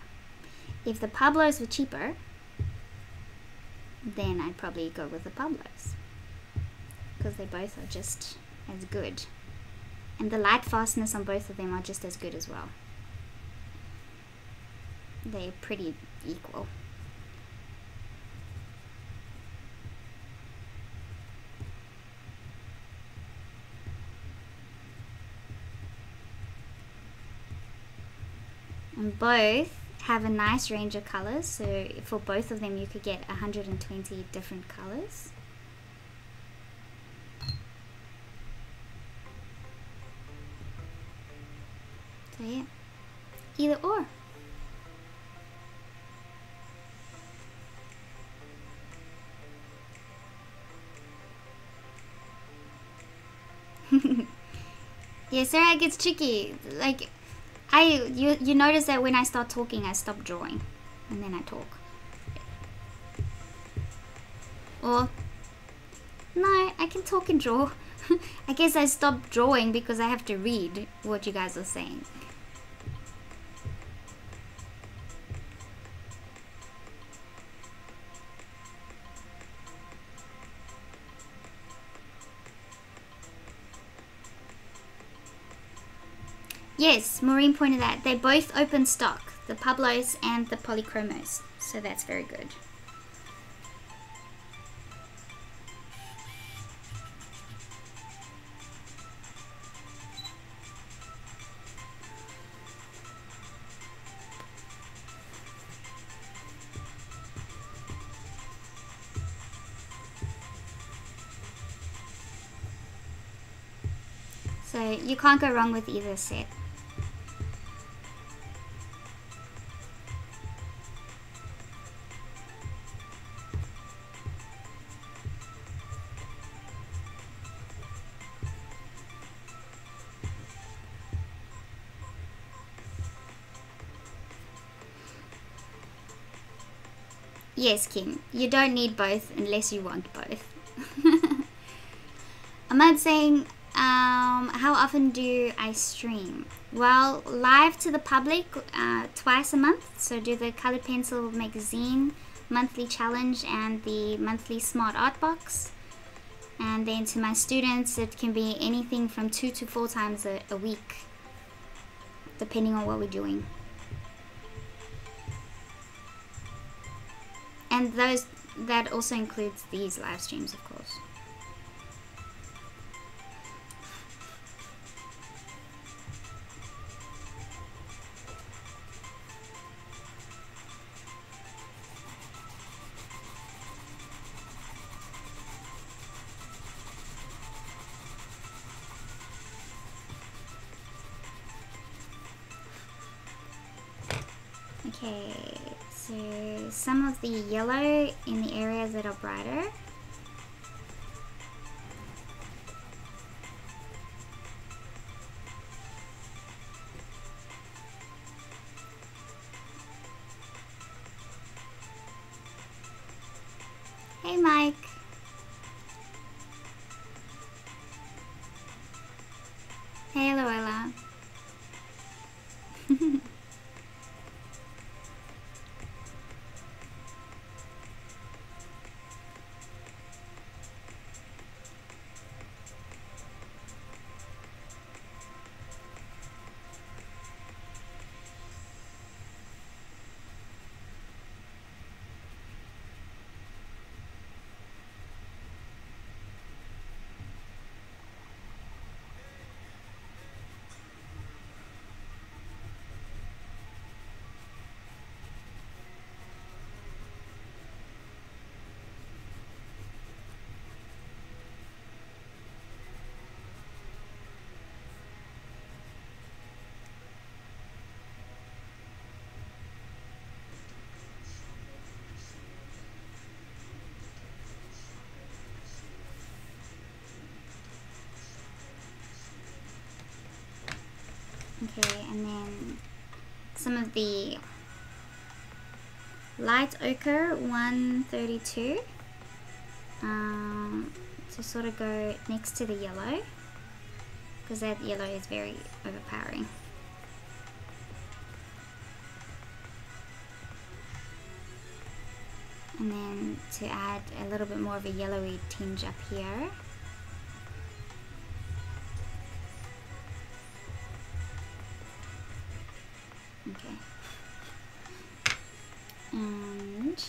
If the Pablos were cheaper, then I'd probably go with the Pablos, because they both are just as good, and the light fastness on both of them are just as good as well. They're pretty equal. And both have a nice range of colors, so for both of them you could get 120 different colors. So yeah, either or. Yeah, Sarah, it gets tricky. Like, you notice that when I start talking, I stop drawing, and then I talk. Or, no, I can talk and draw. I guess I stopped drawing because I have to read what you guys are saying. Yes, Maureen pointed out they both open stock, the Pablos and the polychromos, so that's very good. So you can't go wrong with either set. Yes, Kim, you don't need both unless you want both. Ahmad saying, how often do I stream? Well, live to the public twice a month. So do the Colored Pencil Magazine monthly challenge and the monthly Smart Art Box. And then to my students, it can be anything from 2 to 4 times a week, depending on what we're doing. And that also includes these live streams, of course. Okay, so some of the yellow in the areas that are brighter. Hey Mike. Hey Loella. Okay, and then some of the light ochre 132 to sort of go next to the yellow, because that yellow is very overpowering. And then to add a little bit more of a yellowy tinge up here. Okay. And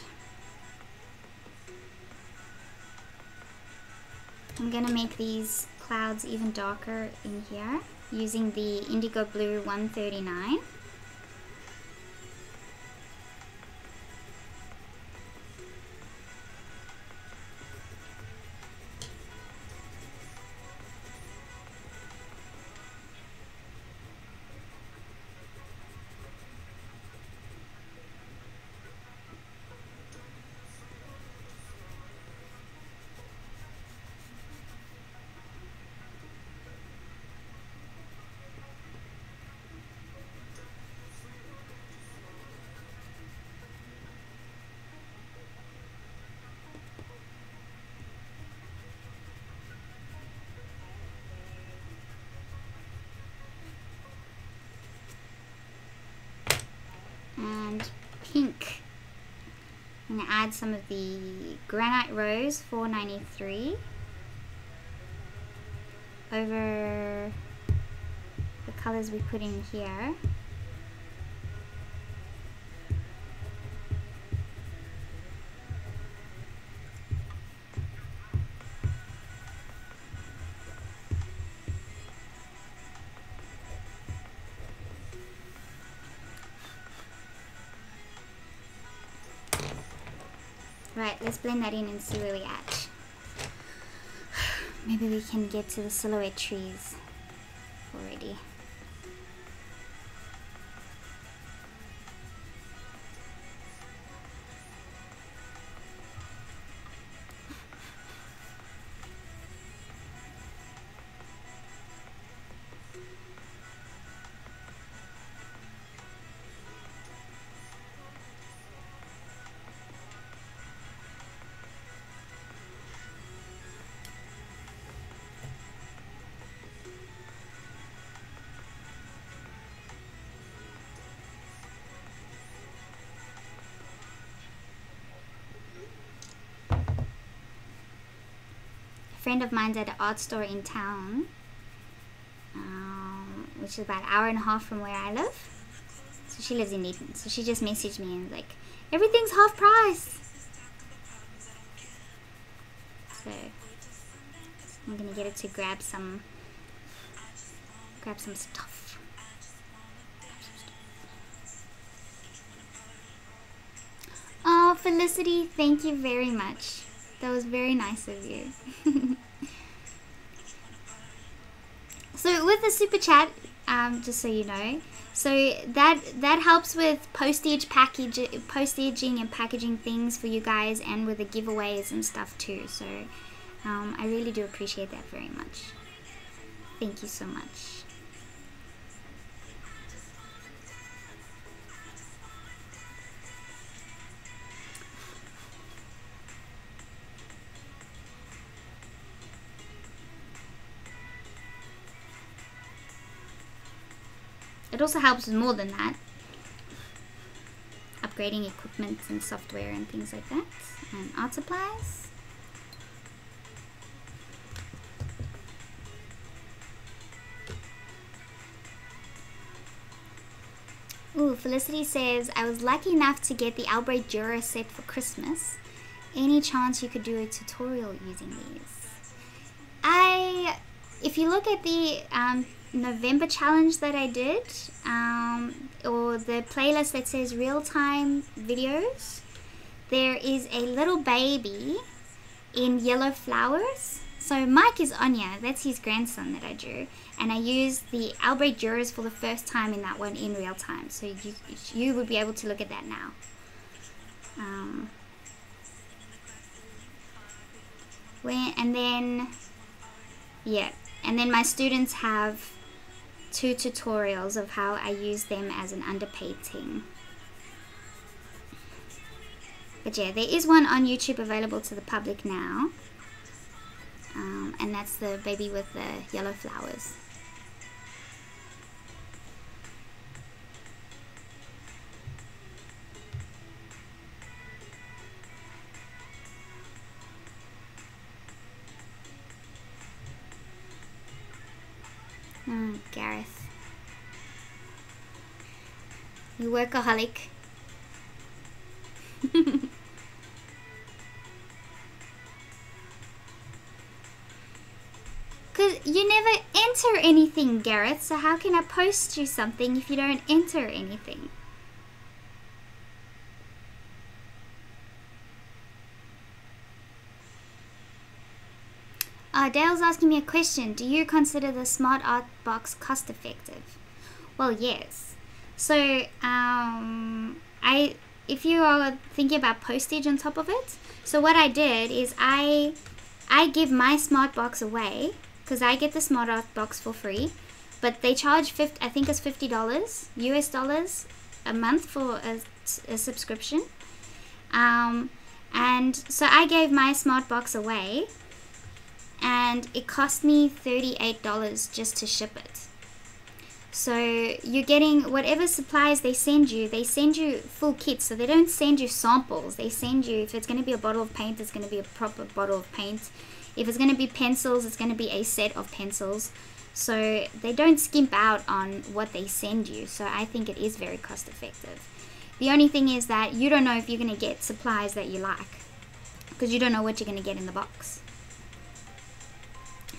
I'm gonna make these clouds even darker in here using the indigo blue 139. And pink. I'm going to add some of the granite rose 493 over the colors we put in here. Right, let's blend that in and see where we're at. Maybe we can get to the silhouette trees already. friend of mine's at an art store in town, which is about an hour and a half from where I live. So she lives in Eden. So she just messaged me and like, everything's half price. So I'm gonna get her to grab some stuff. Oh, Felicity, thank you very much. That was very nice of you. So with the super chat, just so you know, so that helps with postage postage and packaging things for you guys, and with the giveaways and stuff too. So I really do appreciate that very much. Thank you so much. It also helps with more than that. Upgrading equipment and software and things like that. And art supplies. Ooh, Felicity says, I was lucky enough to get the Albright Jura set for Christmas. Any chance you could do a tutorial using these? If you look at the November challenge that I did, or the playlist that says real-time videos, there is a little baby in yellow flowers. So Mike is Anya, that's his grandson that I drew, and I used the Albright Juras for the first time in that one in real time. So you would be able to look at that now. And then my students have 2 tutorials of how I use them as an underpainting. But yeah, there is one on YouTube available to the public now. And that's the baby with the yellow flowers. Gareth. You workaholic. Because you never enter anything, Gareth, so how can I post you something if you don't enter anything? Dale's asking me a question. Do you consider the Smart Art Box cost effective? Well, yes. So, if you are thinking about postage on top of it, so what I did is I give my Smart Box away, because I get the Smart Art Box for free, but they charge I think it's $50 US dollars a month for a subscription. And so I gave my Smart Box away, and it cost me $38 just to ship it. So you're getting whatever supplies they send you full kits. So they don't send you samples. They send you, if it's going to be a bottle of paint, it's going to be a proper bottle of paint. If it's going to be pencils, it's going to be a set of pencils. So they don't skimp out on what they send you. So I think it is very cost effective. The only thing is that you don't know if you're going to get supplies that you like, because you don't know what you're going to get in the box.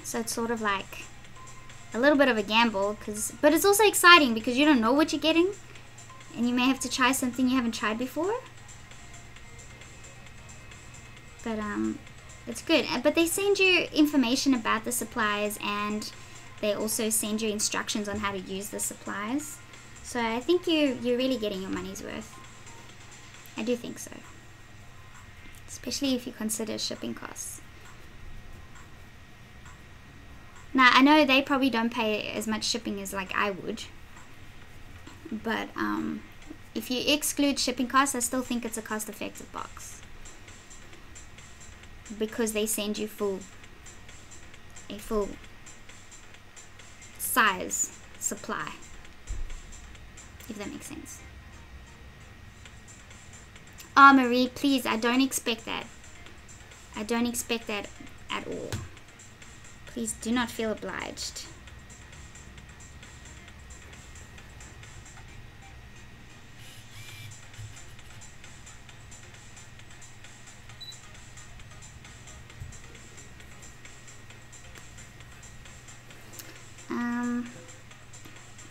So it's sort of like a little bit of a gamble, but it's also exciting because you don't know what you're getting, and you may have to try something you haven't tried before. But it's good. But they send you information about the supplies, and they also send you instructions on how to use the supplies. So I think you're really getting your money's worth. I do think so. Especially if you consider shipping costs. Now, I know they probably don't pay as much shipping as like I would. But if you exclude shipping costs, I still think it's a cost-effective box. Because they send you a full size supply. If that makes sense. Oh, Marie, please, I don't expect that. I don't expect that at all. Please do not feel obliged.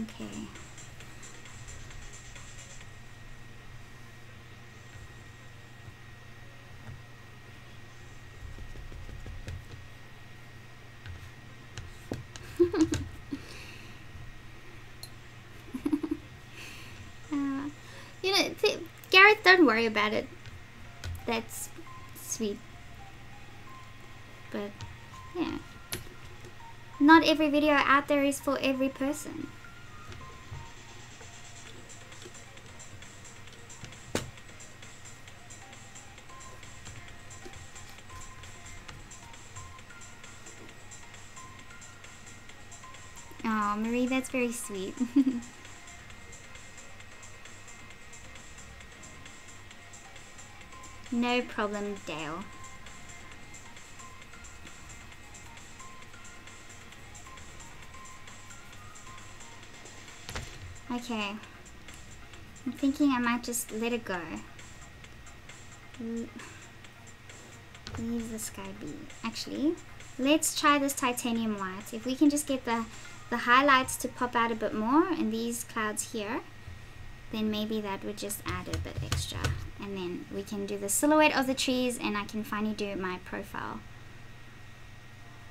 Okay. You know, Gareth, don't worry about it. That's sweet. But, yeah. Not every video out there is for every person. Oh, Marie, that's very sweet. No problem, Dale. Okay. I'm thinking I might just let it go. Leave the sky be. Actually, let's try this titanium white. If we can just get the highlights to pop out a bit more in these clouds here, then maybe that would just add a bit extra. And then we can do the silhouette of the trees, and I can finally do my profile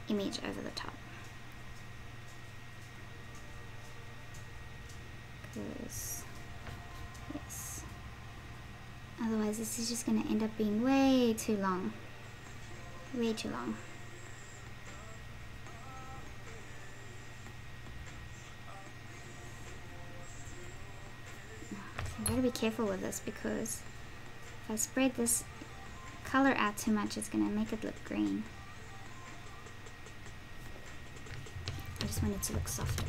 image over the top. Because, yes. Otherwise this is just going to end up being way too long. Way too long. I gotta be careful with this, because if I spread this color out too much, it's gonna make it look green. I just want it to look softer.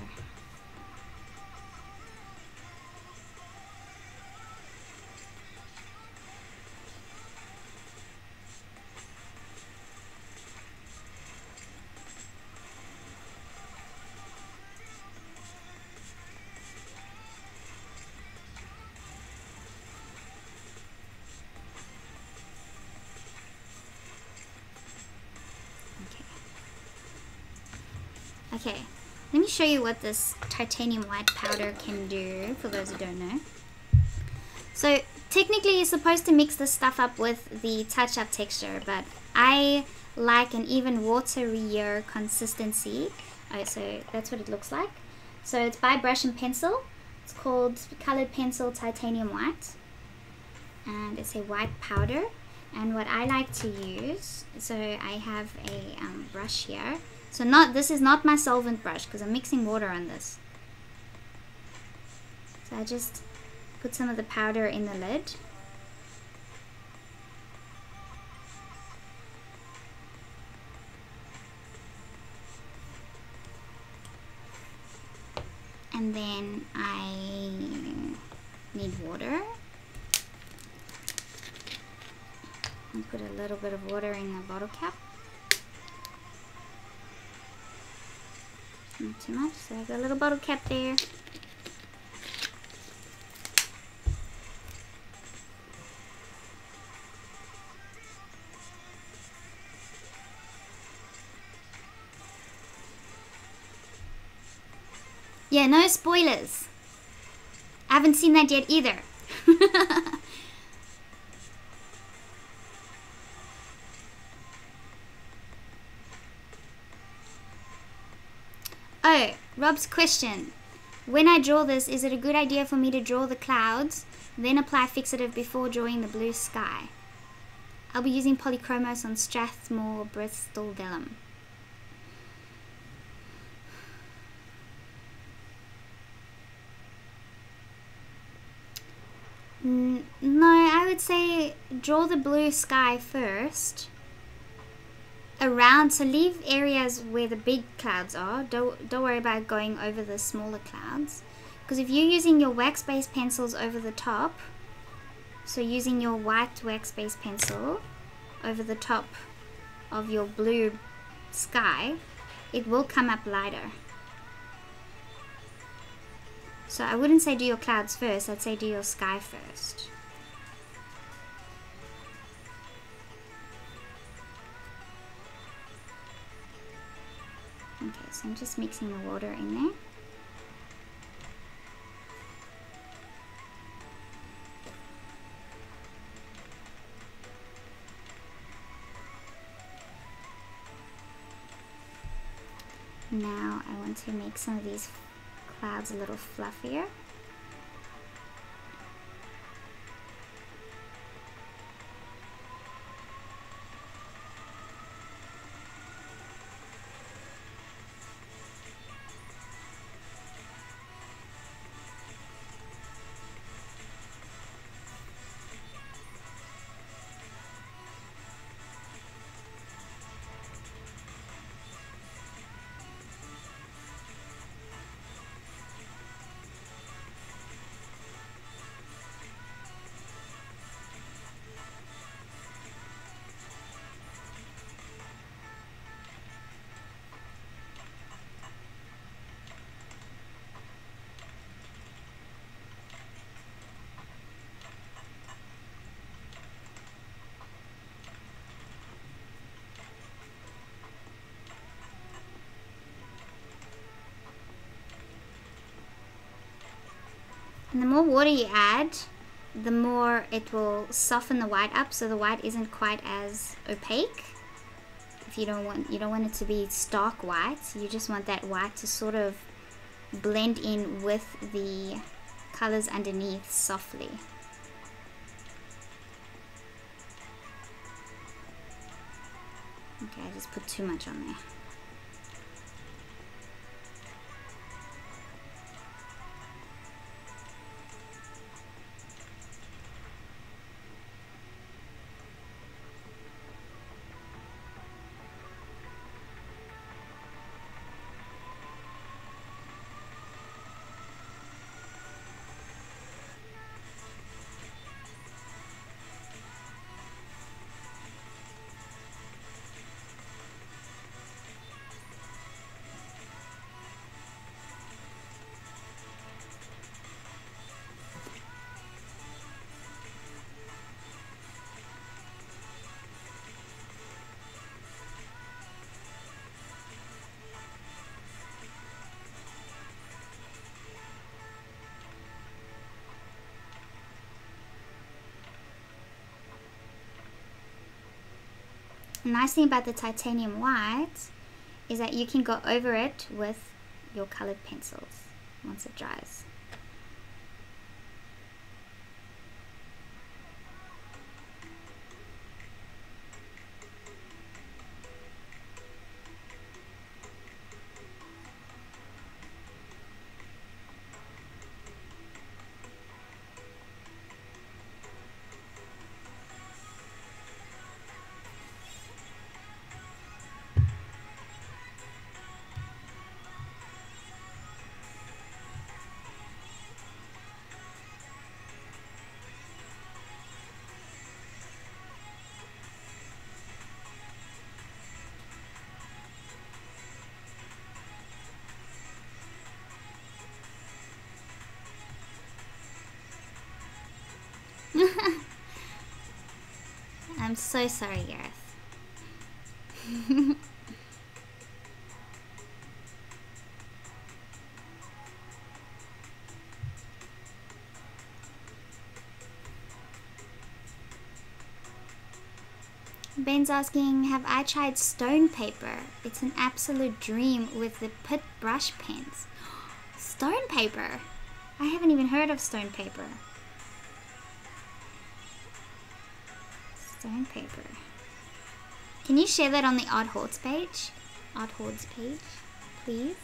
Okay, let me show you what this titanium white powder can do, for those who don't know. So technically you're supposed to mix this stuff up with the touch-up texture, but I like an even waterier consistency. Oh, so that's what it looks like. So it's by Brush and Pencil. It's called Colored Pencil Titanium White, and it's a white powder. And what I like to use, so I have a brush here. So this is not my solvent brush, because I'm mixing water on this. So I just put some of the powder in the lid. And then I need water. And put a little bit of water in the bottle cap. Not too much, so I got a little bottle cap there. Yeah, no spoilers. I haven't seen that yet either. Oh, Rob's question. When I draw this, is it a good idea for me to draw the clouds, then apply fixative before drawing the blue sky? I'll be using Polychromos on Strathmore Bristol Vellum. No, I would say draw the blue sky first. Around, so leave areas where the big clouds are. Don't worry about going over the smaller clouds, because if you're using your wax-based pencils over the top, so using your white wax-based pencil over the top of your blue sky, it will come up lighter. So I wouldn't say do your clouds first, I'd say do your sky first. Okay, so I'm just mixing the water in there. Now I want to make some of these clouds a little fluffier. And the more water you add, the more it will soften the white up, so the white isn't quite as opaque. If you don't want it to be stark white, you just want that white to sort of blend in with the colors underneath softly. Okay, I just put too much on there. The nice thing about the titanium white is that you can go over it with your colored pencils once it dries. I'm so sorry, Gareth. Ben's asking, have I tried stone paper? It's an absolute dream with the pit brush pens. Stone paper? I haven't even heard of stone paper. Stone paper. Can you share that on the Odd Hordes page? Odd Hordes page, please?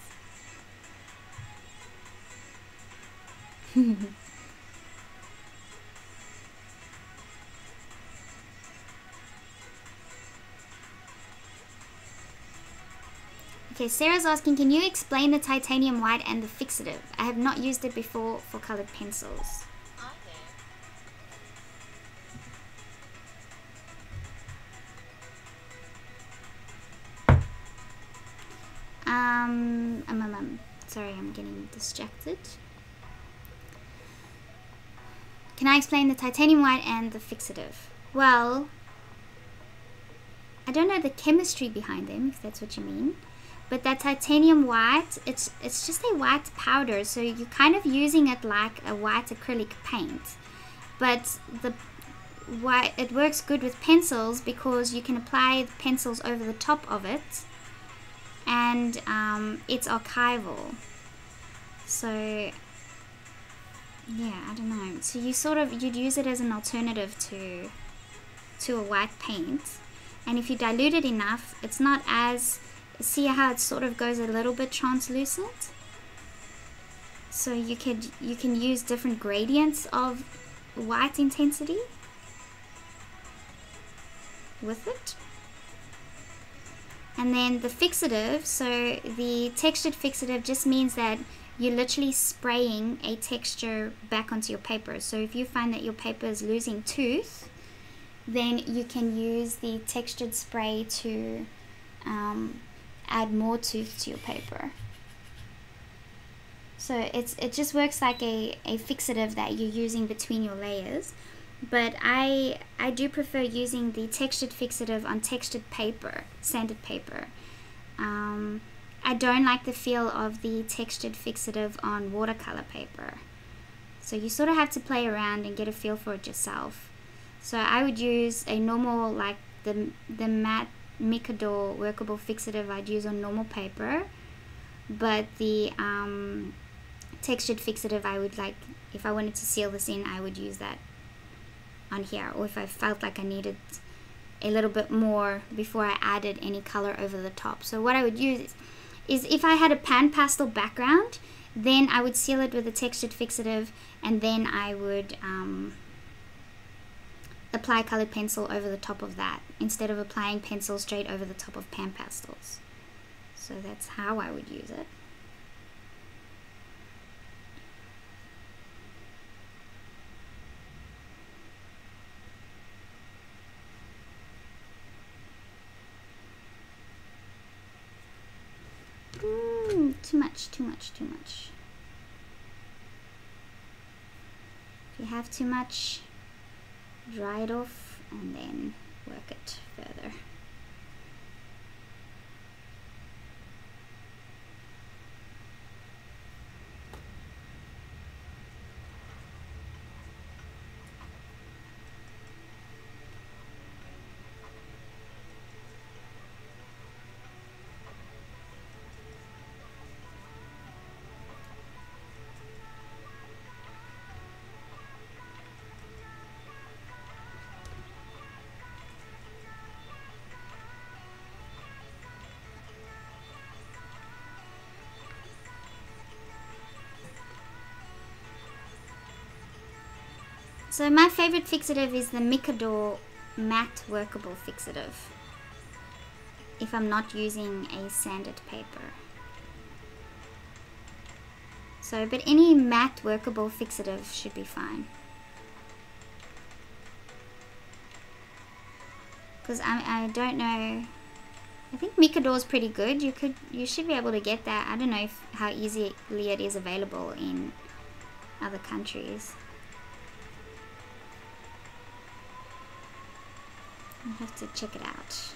Okay, Sarah's asking, can you explain the titanium white and the fixative? I have not used it before for colored pencils. I'm getting distracted. Can I explain the titanium white and the fixative? Well, I don't know the chemistry behind them, if that's what you mean. But that titanium white, it's just a white powder, so you're kind of using it like a white acrylic paint. But why it works good with pencils, because you can apply the pencils over the top of it, and it's archival. So yeah, I don't know. So you'd use it as an alternative to a white paint, and if you dilute it enough, it's not as, see how it sort of goes a little bit translucent. So you can use different gradients of white intensity with it. And then the fixative, so the textured fixative just means that you're literally spraying a texture back onto your paper. So if you find that your paper is losing tooth, then you can use the textured spray to add more tooth to your paper. So it just works like a fixative that you're using between your layers. But I do prefer using the textured fixative on textured paper, sanded paper. I don't like the feel of the textured fixative on watercolor paper. So you sort of have to play around and get a feel for it yourself. So I would use a normal, like the matte Micador workable fixative I'd use on normal paper. But the textured fixative, I would like, if I wanted to seal this in, I would use that on here, or if I felt like I needed a little bit more before I added any color over the top. So what I would use is if I had a pan pastel background, then I would seal it with a textured fixative, and then I would apply colored pencil over the top of that, instead of applying pencil straight over the top of pan pastels. So that's how I would use it. Too much. If you have too much, dry it off and then work it further. So my favorite fixative is the Micador matte workable fixative, if I'm not using a sanded paper. So, but any matte workable fixative should be fine. Because I don't know, I think Micador is pretty good. You should be able to get that. I don't know how easily it is available in other countries. I'll have to check it out.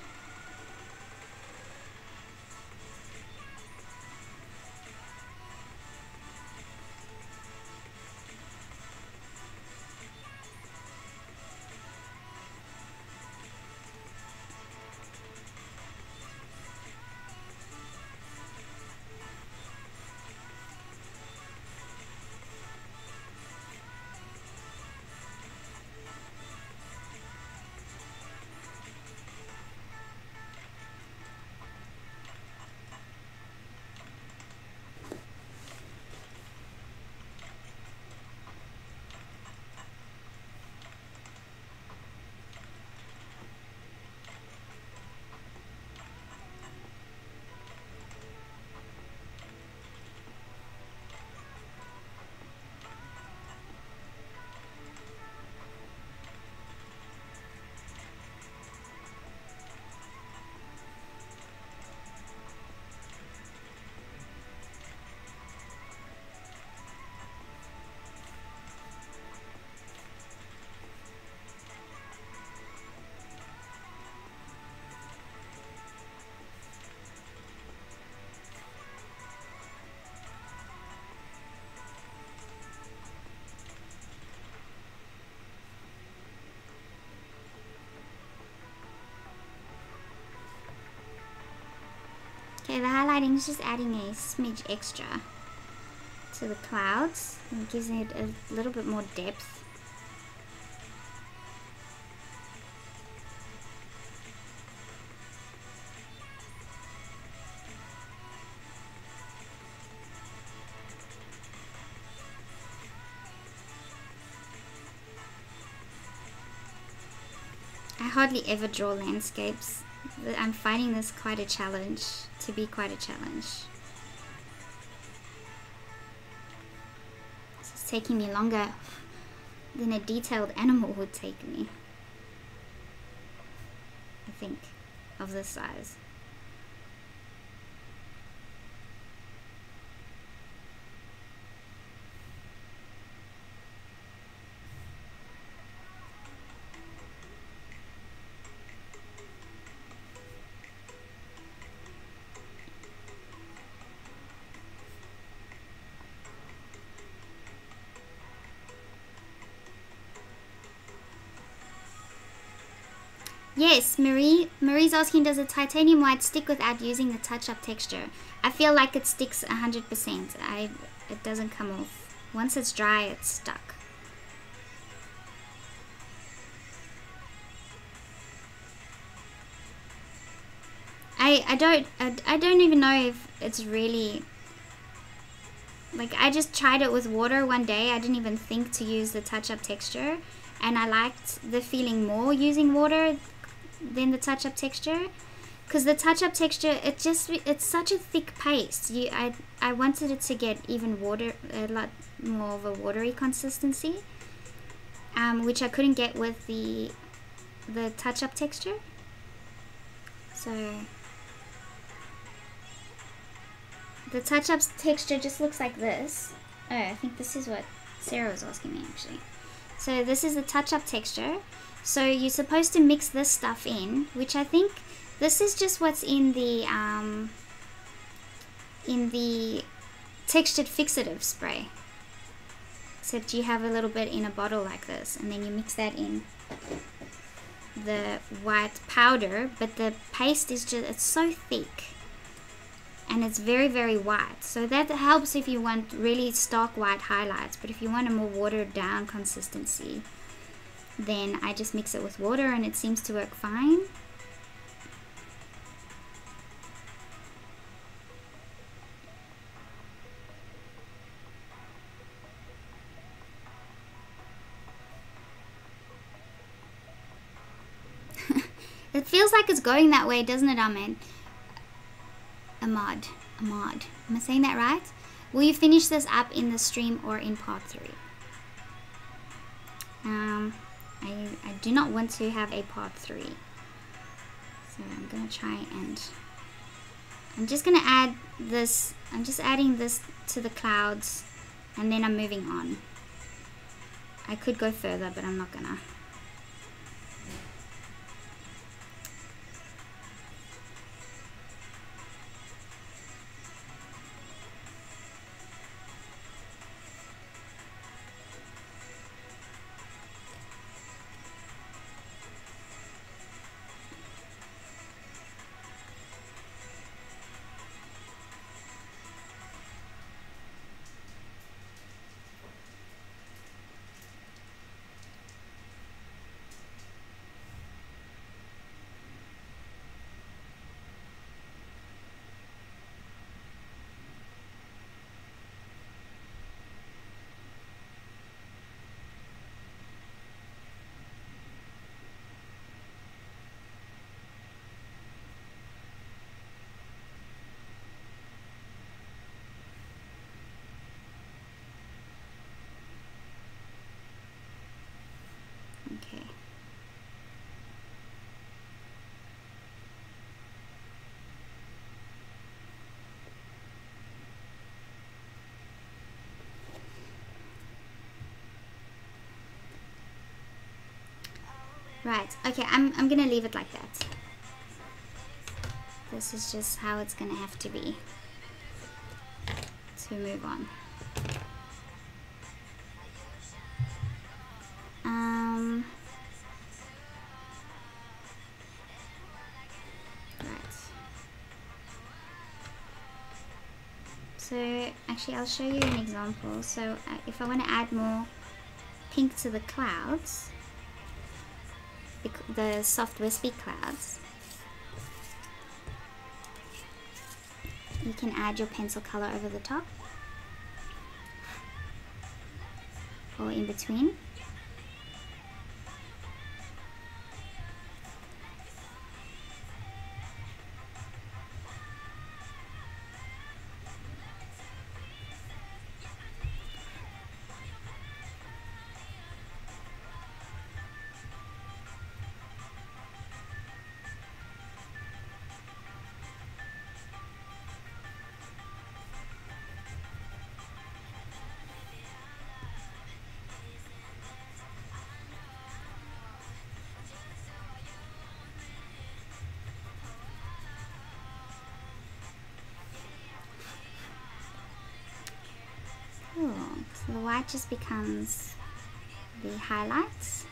Okay, the highlighting is just adding a smidge extra to the clouds. It gives it a little bit more depth. I hardly ever draw landscapes. I'm finding this quite a challenge, to be quite a challenge. This is taking me longer than a detailed animal would take me, I think, of this size. Yes, Marie's asking, does a titanium white stick without using the touch-up texture? I feel like it sticks 100%. It doesn't come off. Once it's dry, it's stuck. I don't even know if it's really, like, I just tried it with water one day. I didn't even think to use the touch-up texture, and I liked the feeling more using water than the touch-up texture, because the touch-up texture, it's such a thick paste. I wanted it to get even a lot more of a watery consistency, which I couldn't get with the touch-up texture. So the touch-up texture just looks like this. Oh, I think this is what Sarah was asking me, actually. So this is the touch-up texture. So you're supposed to mix this stuff in, which I think this is just what's in the textured fixative spray. Except you have a little bit in a bottle like this, and then you mix that in the white powder, but the paste is just, it's so thick and it's very, very white. So that helps if you want really stark white highlights, but if you want a more watered down consistency, then I just mix it with water and it seems to work fine. It feels like it's going that way, doesn't it, Ahmed? Ahmad. Am I saying that right? Will you finish this up in the stream or in part 3? I do not want to have a part 3. So I'm going to try and... I'm just going to add this. I'm just adding this to the clouds and then I'm moving on. I could go further, but I'm not going to. Okay. Right, okay, I'm gonna leave it like that. This is just how it's gonna have to be to move on. Right. So actually I'll show you an example. So if I want to add more pink to the clouds, the soft wispy clouds, you can add your pencil color over the top or in between. Cool. So the white just becomes the highlights.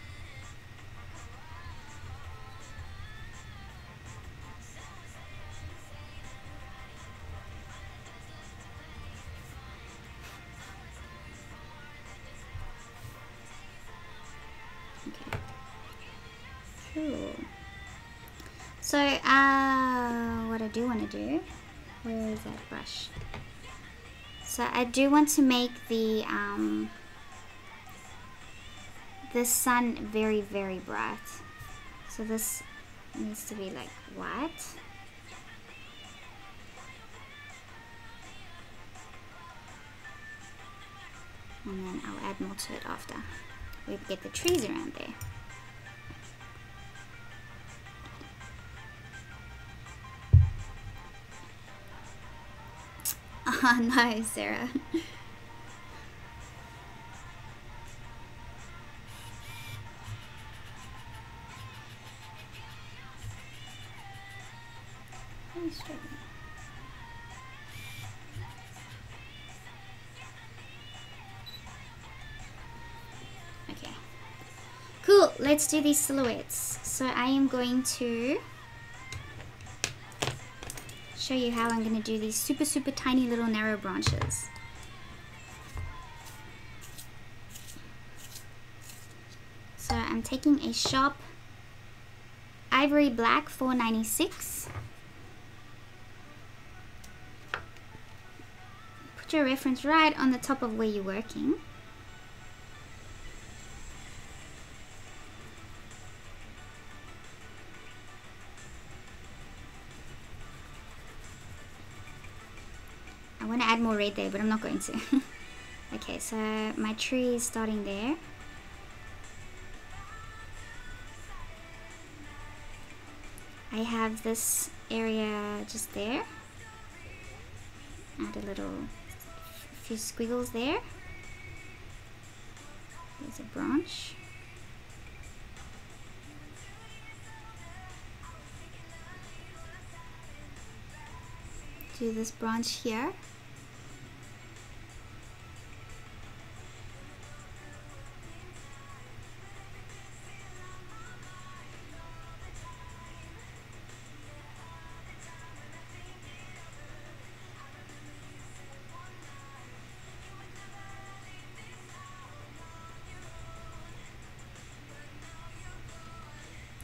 Okay. Cool. So what I do want to do, where is that brush? So I do want to make the sun very, very bright. So this needs to be like white. And then I'll add more to it after we get the trees around there. Oh no, Sarah. Okay. Cool, let's do these silhouettes. So I am going to show you how I'm going to do these super, super tiny little narrow branches. So I'm taking a sharp ivory black 496. Put your reference right on the top of where you're working. I want to add more red there, but I'm not going to. Okay, so my tree is starting there. I have this area just there. Add a few squiggles there. There's a branch. Do this branch here.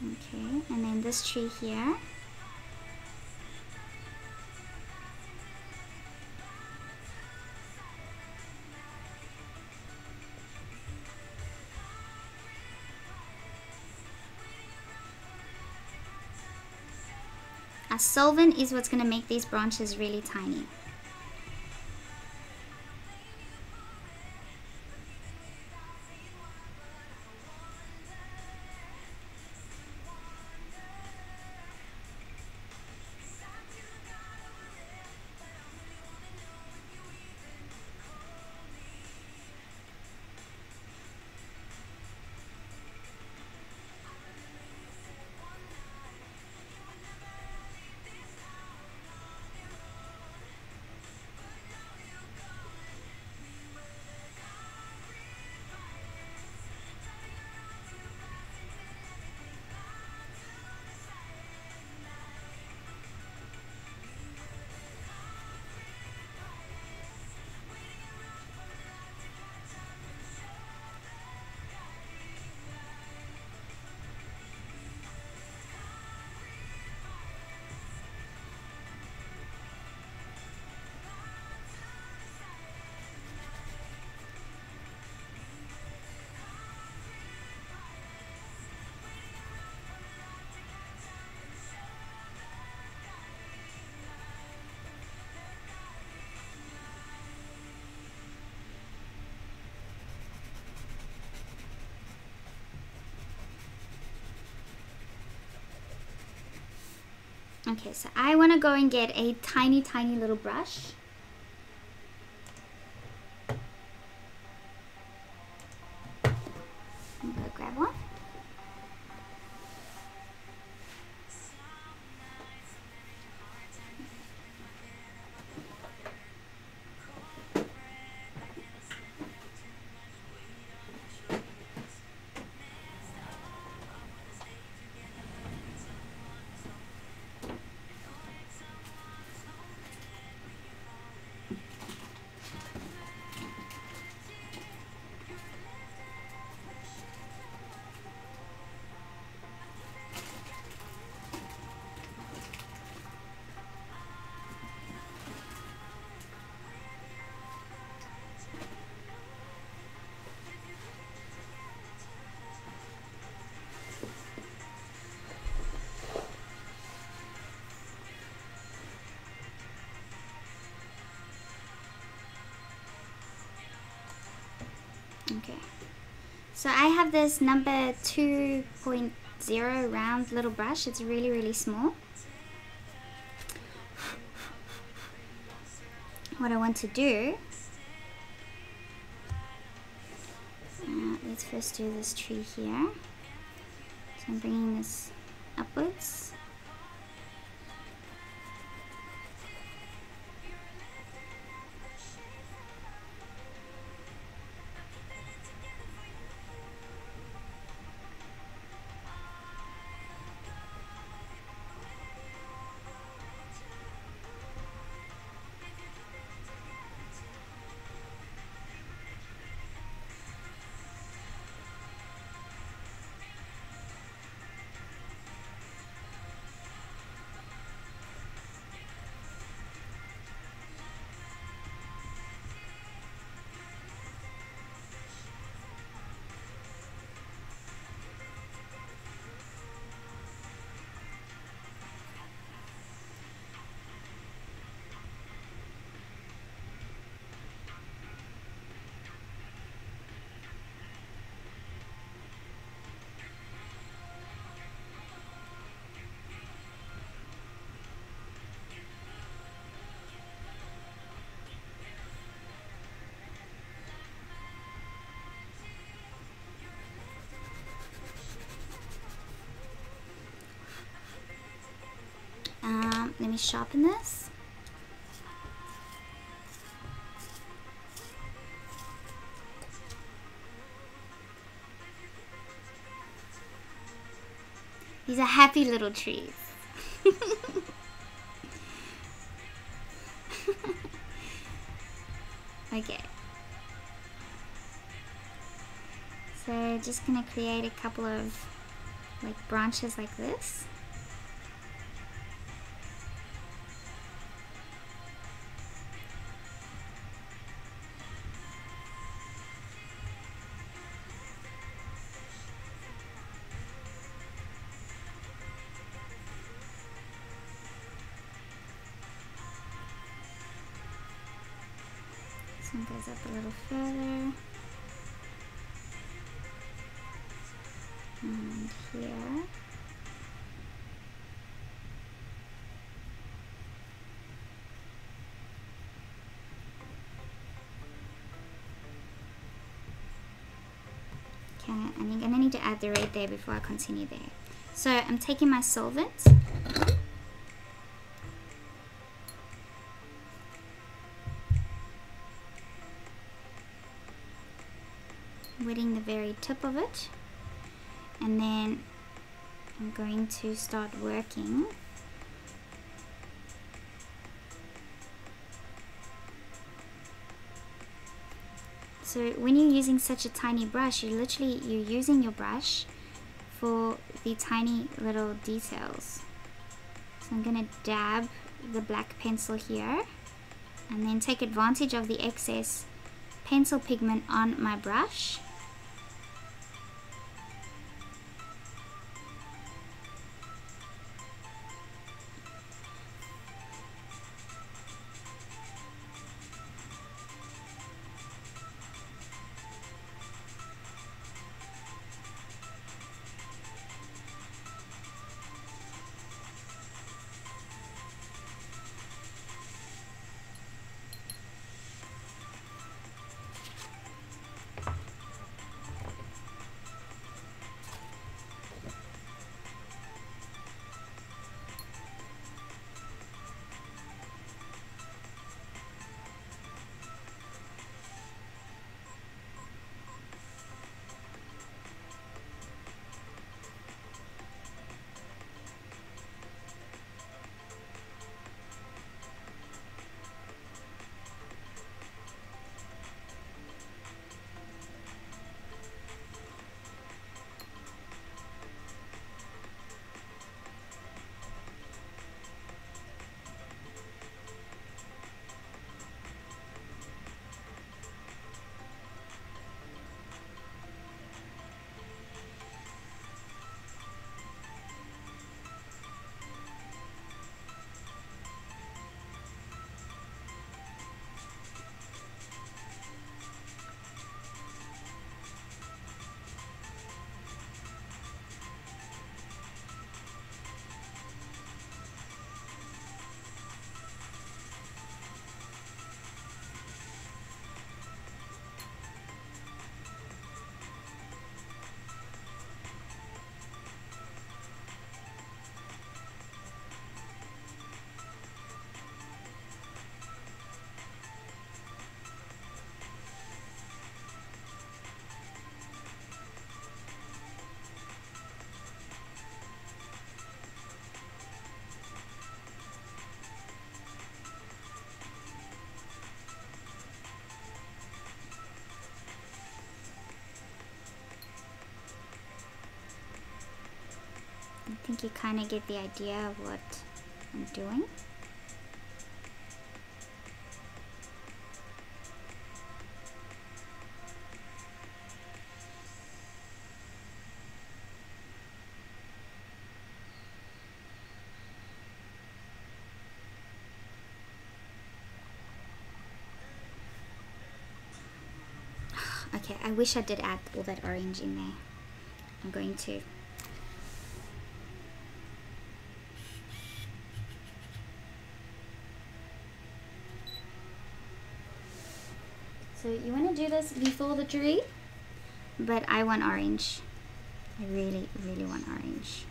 Okay, and then this tree here. A solvent is what's going to make these branches really tiny. Okay, so I want to go and get a tiny little brush. I'm gonna go grab one. Okay, so I have this number 2.0 round little brush. It's really small. What I want to do, let's first do this tree here. So I'm bringing this upwards. Let me sharpen this. These are happy little trees. Okay. So just gonna create a couple of like branches like this. This one goes up a little further. And here. Okay, and you're gonna need to add the red there before I continue there. So I'm taking my solvent. Wetting the very tip of it, and then I'm going to start working. So when you're using such a tiny brush, you're using your brush for the tiny little details. So I'm gonna dab the black pencil here and then take advantage of the excess pencil pigment on my brush. I think you kind of get the idea of what I'm doing. Okay, I wish I did add all that orange in there. I'm going to. So you want to do this before the tree, but I want orange. I really, really want orange.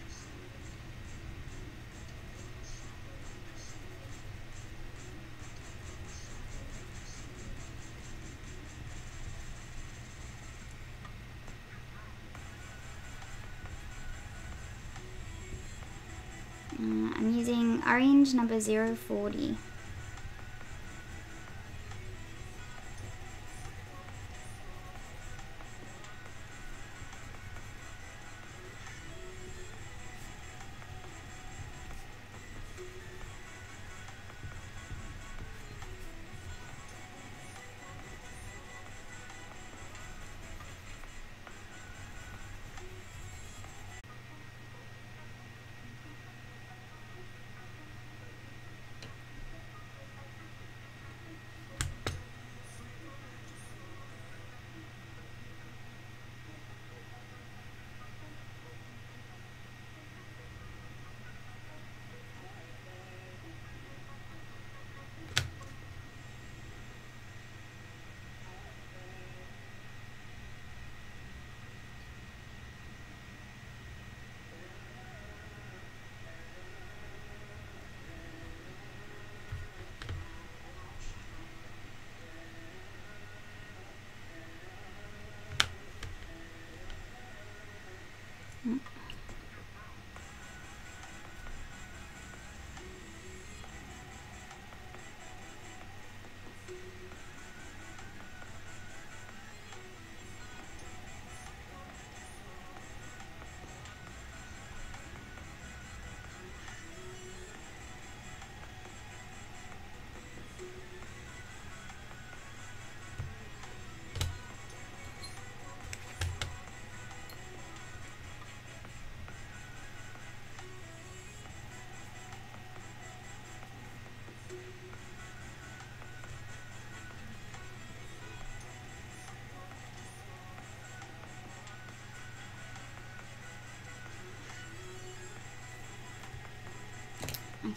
I'm using orange number 040.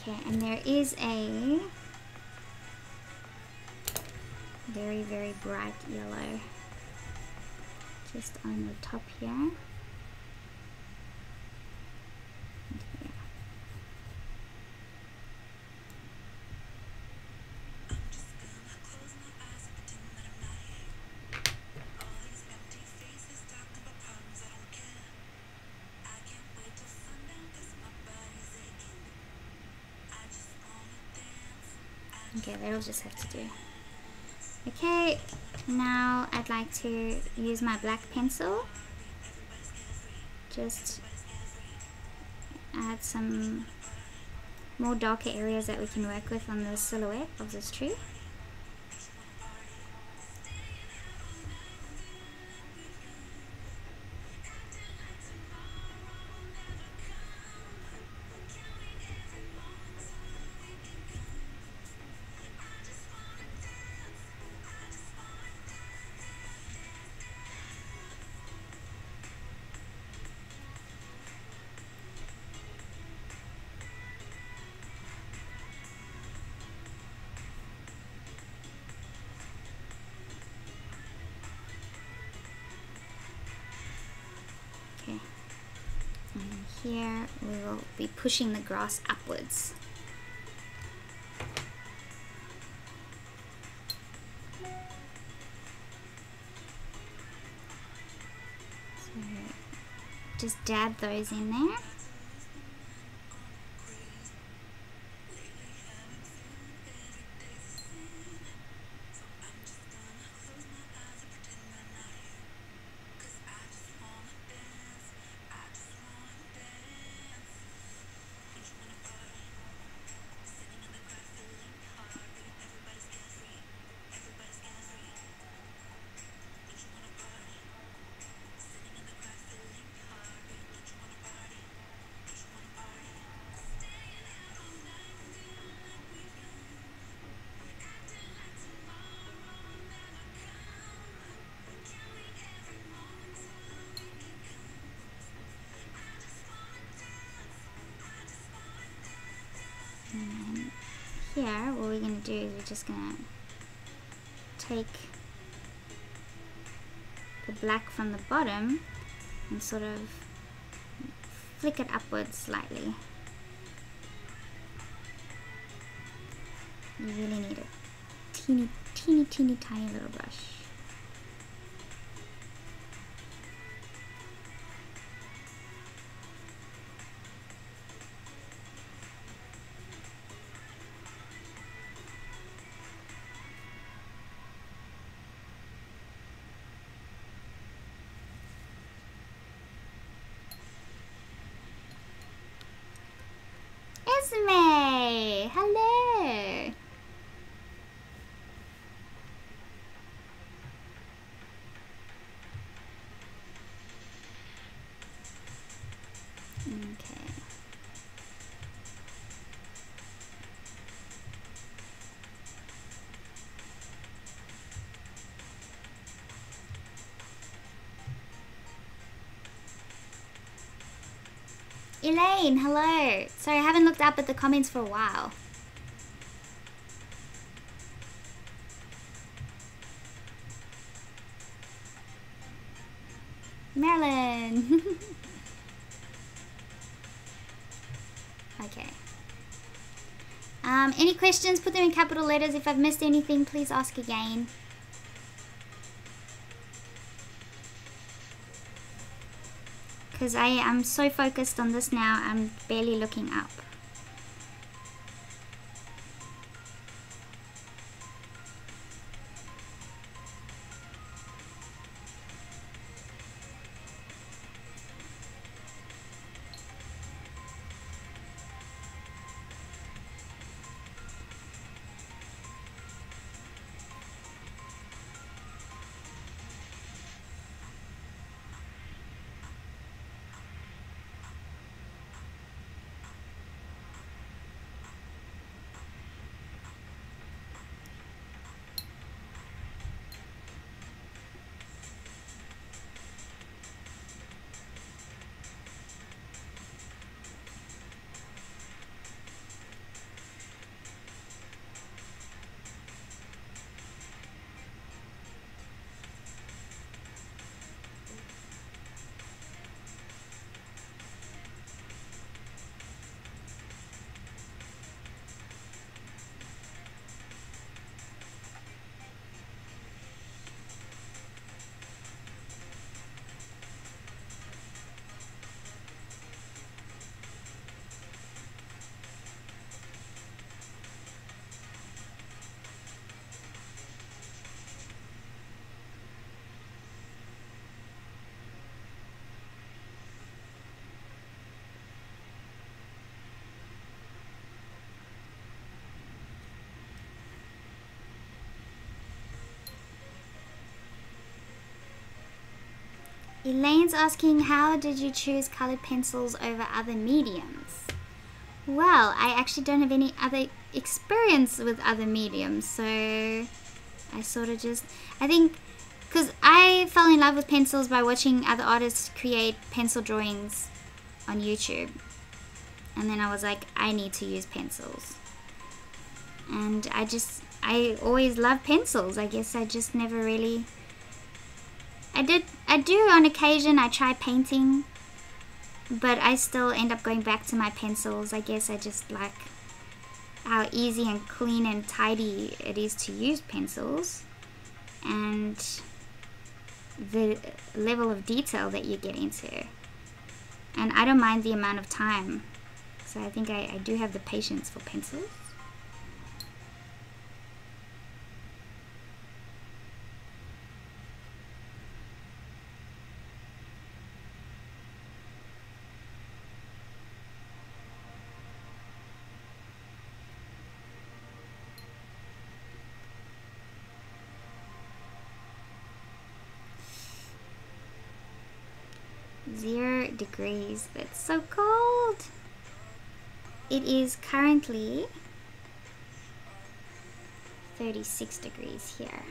Okay, and there is a very, very bright yellow just on the top here. Okay, that'll just have to do. Okay, now I'd like to use my black pencil. Just add some more darker areas that we can work with on the silhouette of this tree. Here we will be pushing the grass upwards. So just dab those in there. And here, what we're going to do is we're just going to take the black from the bottom and sort of flick it upwards slightly. You really need a teeny tiny little brush. Esme! Hello! Okay. Elaine, hello! Sorry, I haven't looked up at the comments for a while. Marilyn! Okay. Any questions? Put them in capital letters. If I've missed anything, please ask again. Because I am so focused on this now, I'm barely looking up. Elaine's asking, how did you choose colored pencils over other mediums? Well, I actually don't have any other experience with other mediums, so I sort of just, I think, because I fell in love with pencils by watching other artists create pencil drawings on YouTube. And then I was like, I need to use pencils. And I always loved pencils. I guess I just never really... I do on occasion, I try painting, but I still end up going back to my pencils. I guess I just like how easy and clean and tidy it is to use pencils, and the level of detail that you get into. And I don't mind the amount of time, so I think I do have the patience for pencils. Degrees. That's so cold. It is currently 36 degrees here,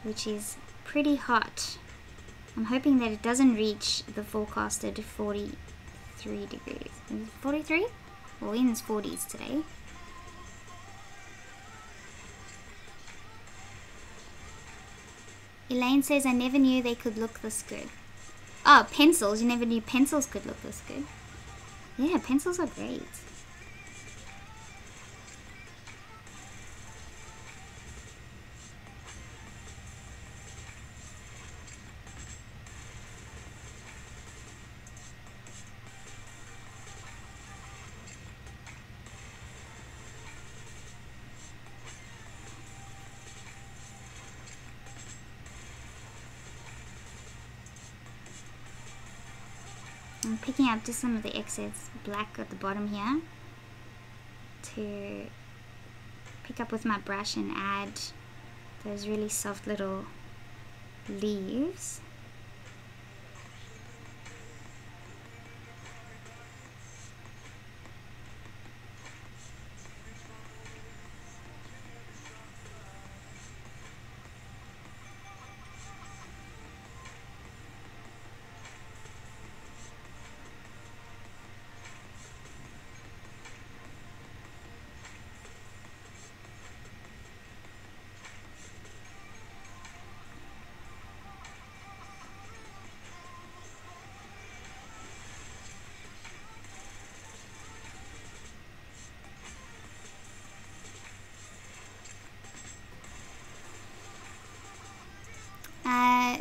which is pretty hot. I'm hoping that it doesn't reach the forecasted 43 43 degrees. 43? Well, in its 40s today. Elaine says, I never knew they could look this good. Oh, pencils. You never knew pencils could look this good. Yeah, pencils are great. I'm picking up just some of the excess black at the bottom here to pick up with my brush and add those really soft little leaves.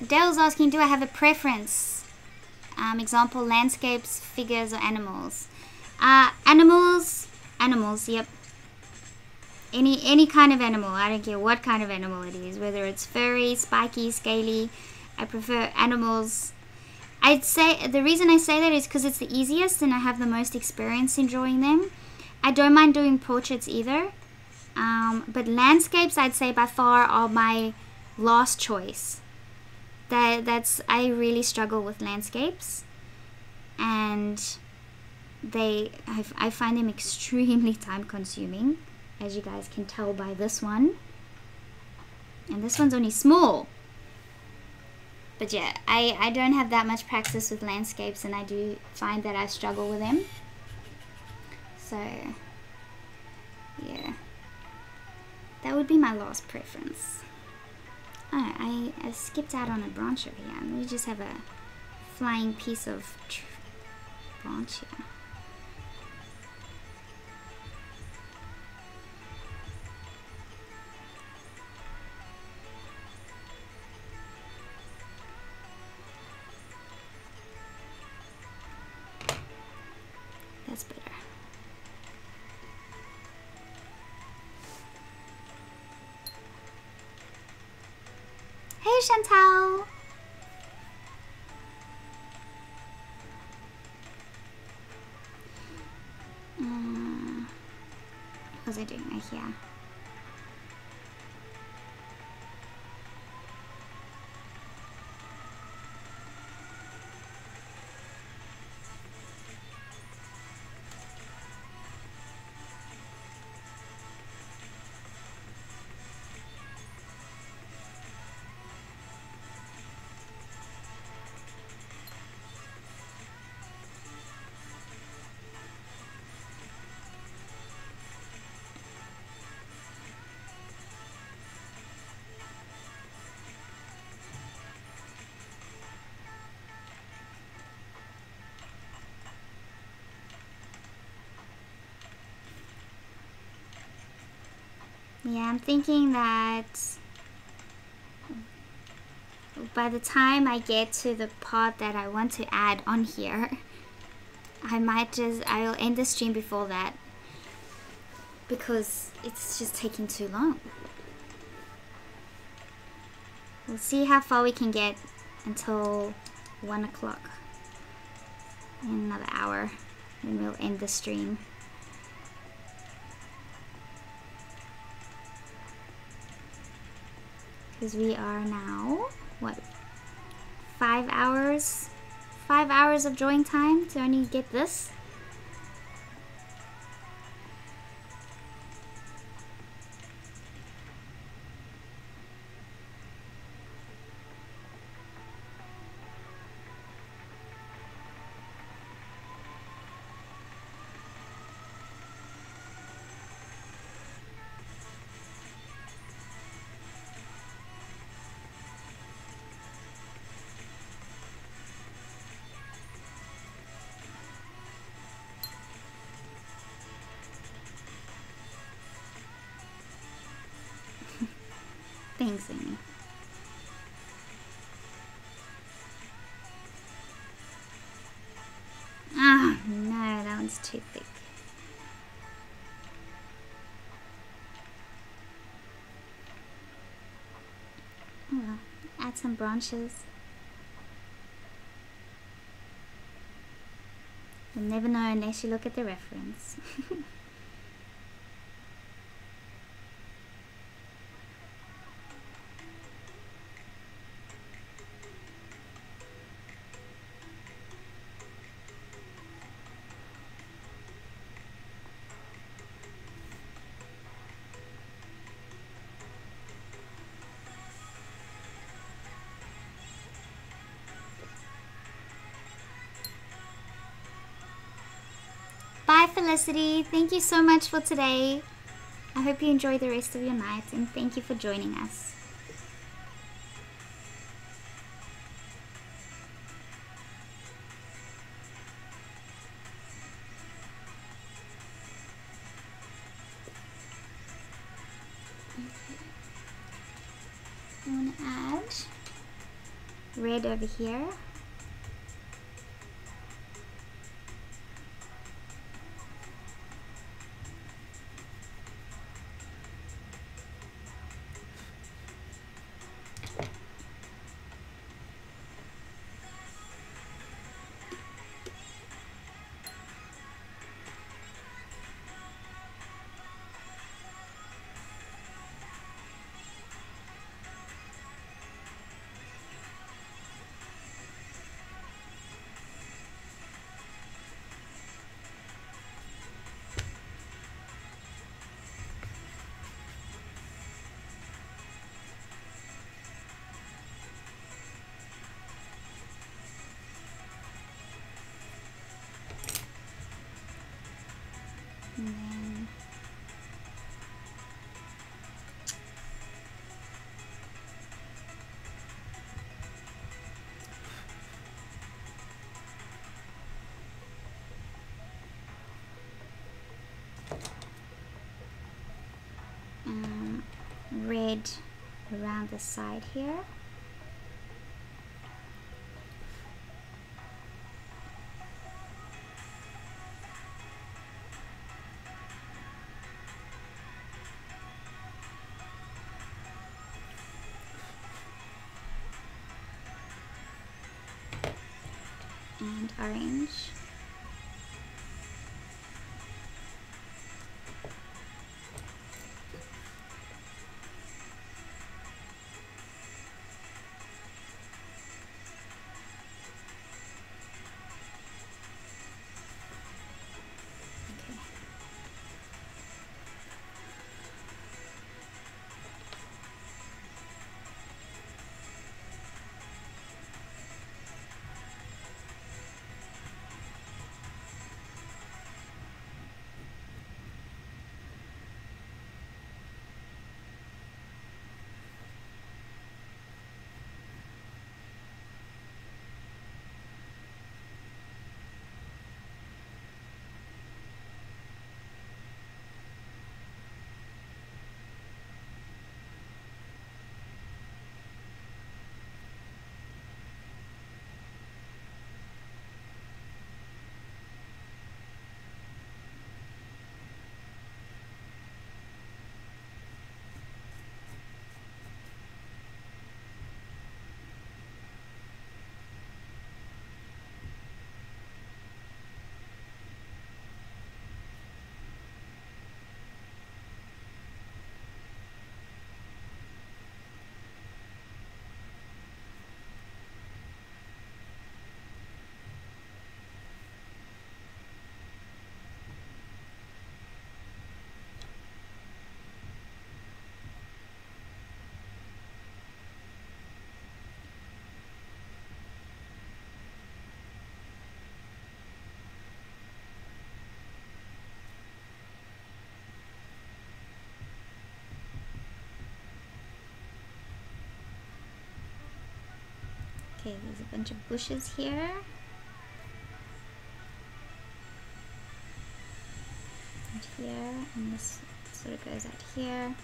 Dale's asking, do I have a preference? Example, landscapes, figures, or animals? Animals, yep. Any kind of animal. I don't care what kind of animal it is, whether it's furry, spiky, scaly. I prefer animals. I'd say the reason I say that is because it's the easiest and I have the most experience in drawing them. I don't mind doing portraits either, but landscapes I'd say by far are my last choice. I really struggle with landscapes, and I find them extremely time consuming, as you guys can tell by this one, and this one's only small. But yeah, I don't have that much practice with landscapes, and I do find that I struggle with them. So yeah, that would be my last preference. Oh, I skipped out on a branch over here. We just have a flying piece of branch here. That's better. Hey Chantal! What was I doing right here? Yeah, I'm thinking that by the time I get to the part that I want to add on here, I'll end the stream before that, because it's just taking too long. We'll see how far we can get until 1 o'clock. In another hour, then we'll end the stream. Because we are now, what, 5 hours? 5 hours of drawing time to only get this? Thanks, Amy. Ah, no, that one's too thick. Oh well, add some branches. You'll never know unless you look at the reference. Bye, Felicity. Thank you so much for today. I hope you enjoy the rest of your night, and thank you for joining us. I'm going to add red over here. And then red around the side here. And orange. Okay. Okay, there's a bunch of bushes here. And here, and this sort of goes out here.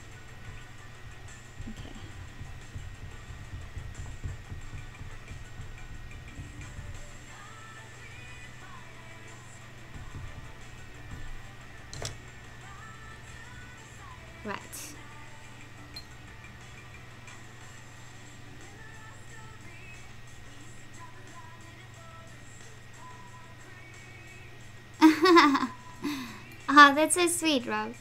Okay. Oh, that's so sweet, Rob.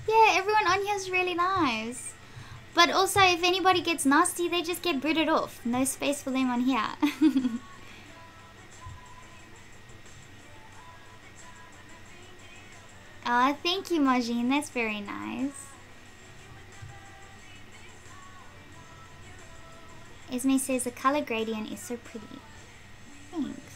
Yeah, everyone on here is really nice. But also, if anybody gets nasty, they just get booted off. No space for them on here. Oh, thank you, Majin. That's very nice. Esme says the color gradient is so pretty. Thanks.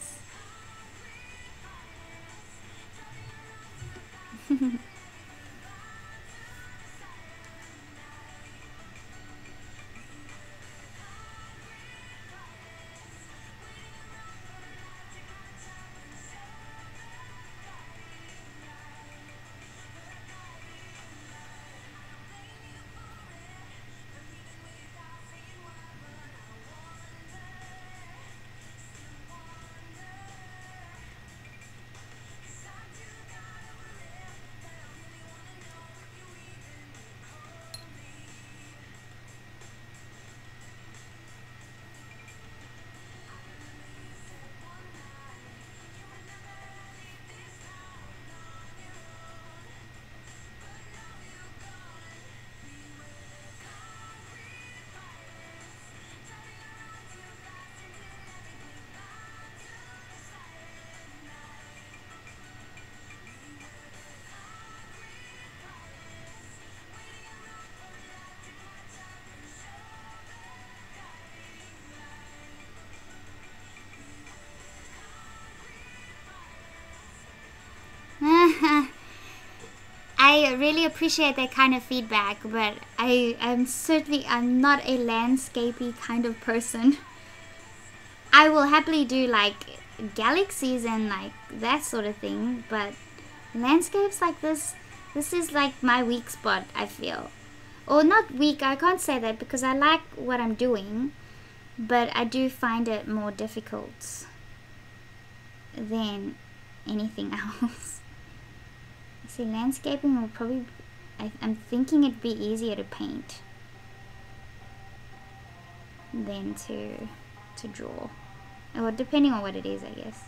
I really appreciate that kind of feedback, but I'm not a landscapey kind of person. I will happily do like galaxies and like that sort of thing, but landscapes like this is like my weak spot, I feel. Or not weak, I can't say that because I like what I'm doing, but I do find it more difficult than anything else. See, landscaping will probably, I'm thinking it'd be easier to paint than to draw. Or depending on what it is, I guess.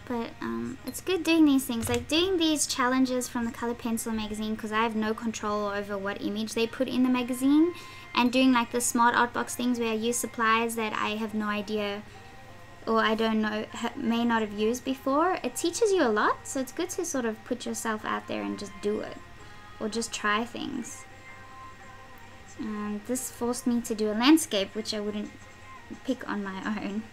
But it's good doing these things, like doing these challenges from the Color Pencil magazine, because I have no control over what image they put in the magazine, and doing like the smart art box things where I use supplies that I have no idea or I don't know, may not have used before. It teaches you a lot, so it's good to sort of put yourself out there and just do it, or just try things. And this forced me to do a landscape, which I wouldn't pick on my own.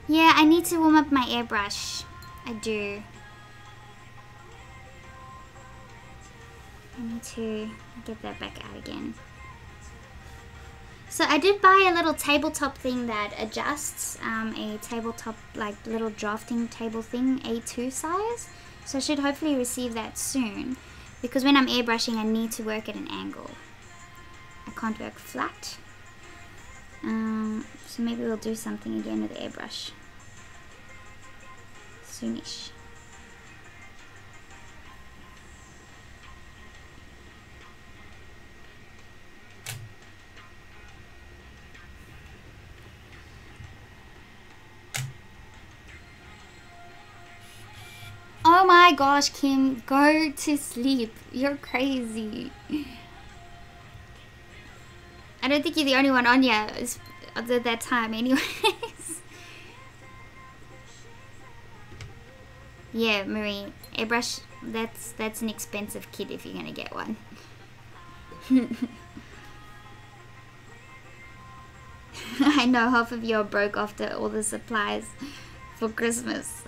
Yeah, I need to warm up my airbrush. I do. I need to get that back out again. So I did buy a little tabletop thing that adjusts, a tabletop like little drafting table thing, A2 size. So I should hopefully receive that soon, because when I'm airbrushing I need to work at an angle. I can't work flat. So maybe we'll do something again with the airbrush soonish. Oh my gosh, Kim, go to sleep. You're crazy. I don't think you're the only one on here at that time anyways. Yeah, Marie, airbrush, that's an expensive kit if you're gonna get one. I know half of you are broke after all the supplies for Christmas.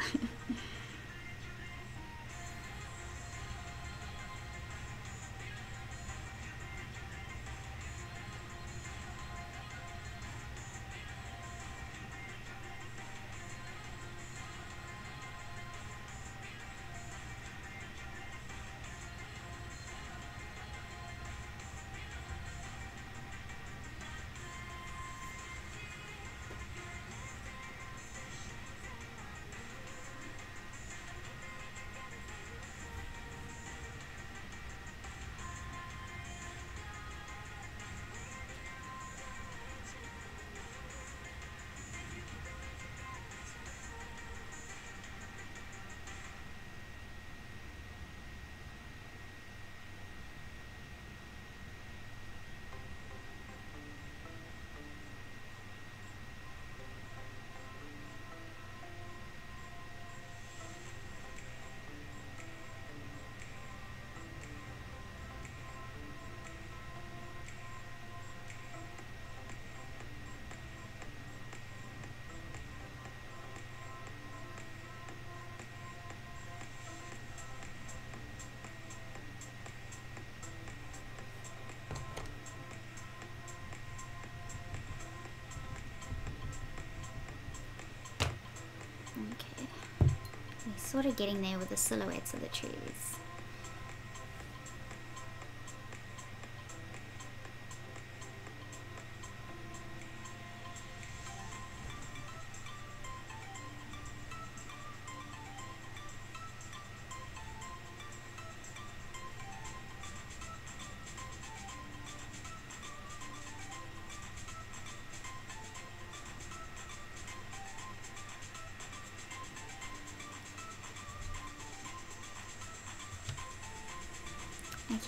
Okay, we're sort of getting there with the silhouettes of the trees.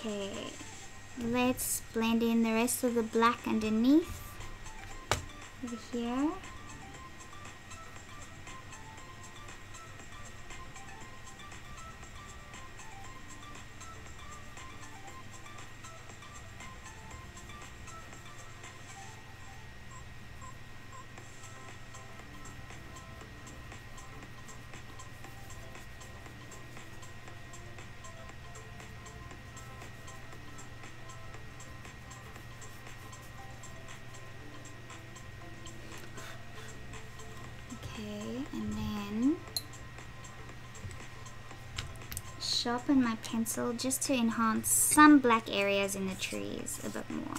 Okay, let's blend in the rest of the black underneath over here. Okay, and then sharpen my pencil just to enhance some black areas in the trees a bit more.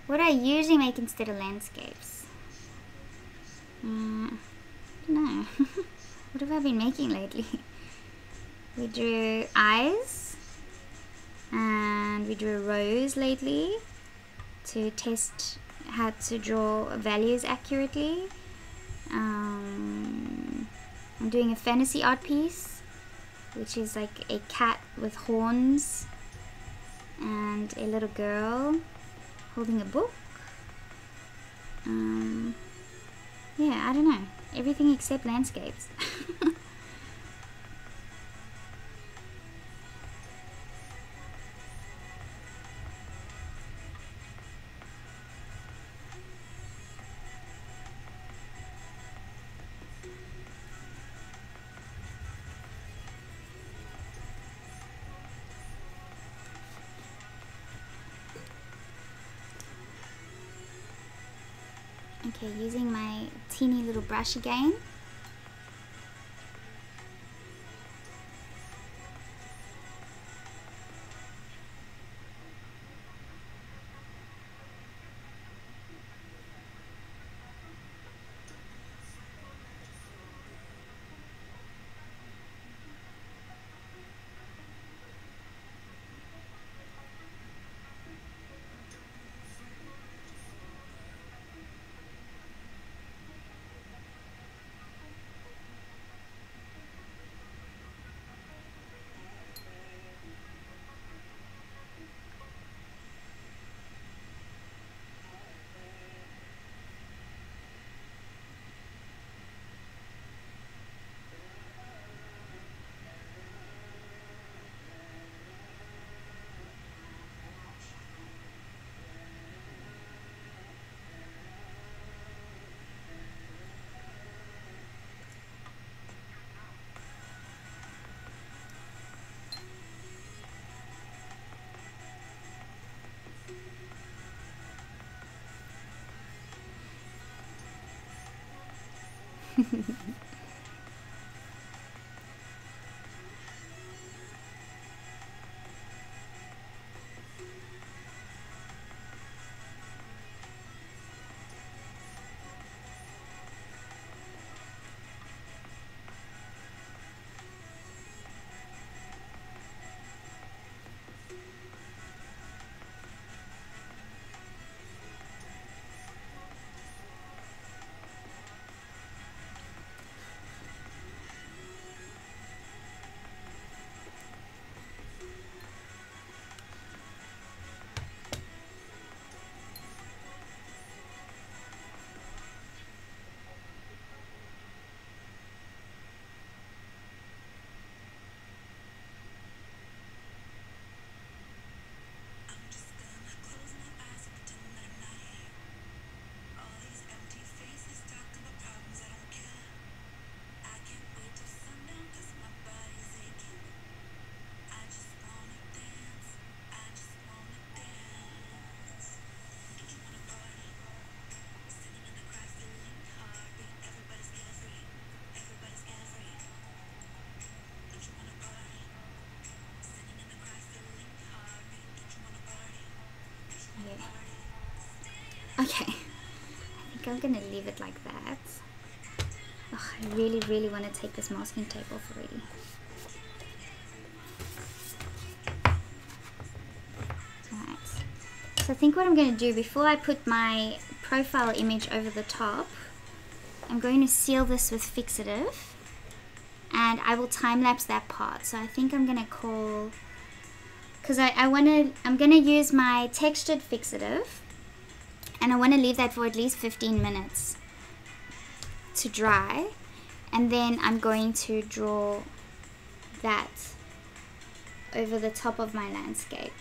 What I usually make instead of landscapes. I don't know. What have I been making lately? We drew eyes and we drew a rose lately to test how to draw values accurately. I'm doing a fantasy art piece, which is like a cat with horns and a little girl holding a book. Yeah, I don't know. Everything except landscapes. Okay, using my teeny little brush again. Okay, I think I'm gonna leave it like that. Oh, I really want to take this masking tape off already. Alright, so I think what I'm gonna do before I put my profile image over the top, I'm going to seal this with Fixative and I will time lapse that part. So I think I'm gonna call, because I'm gonna use my textured Fixative and I want to leave that for at least 15 minutes to dry, and then I'm going to draw that over the top of my landscape.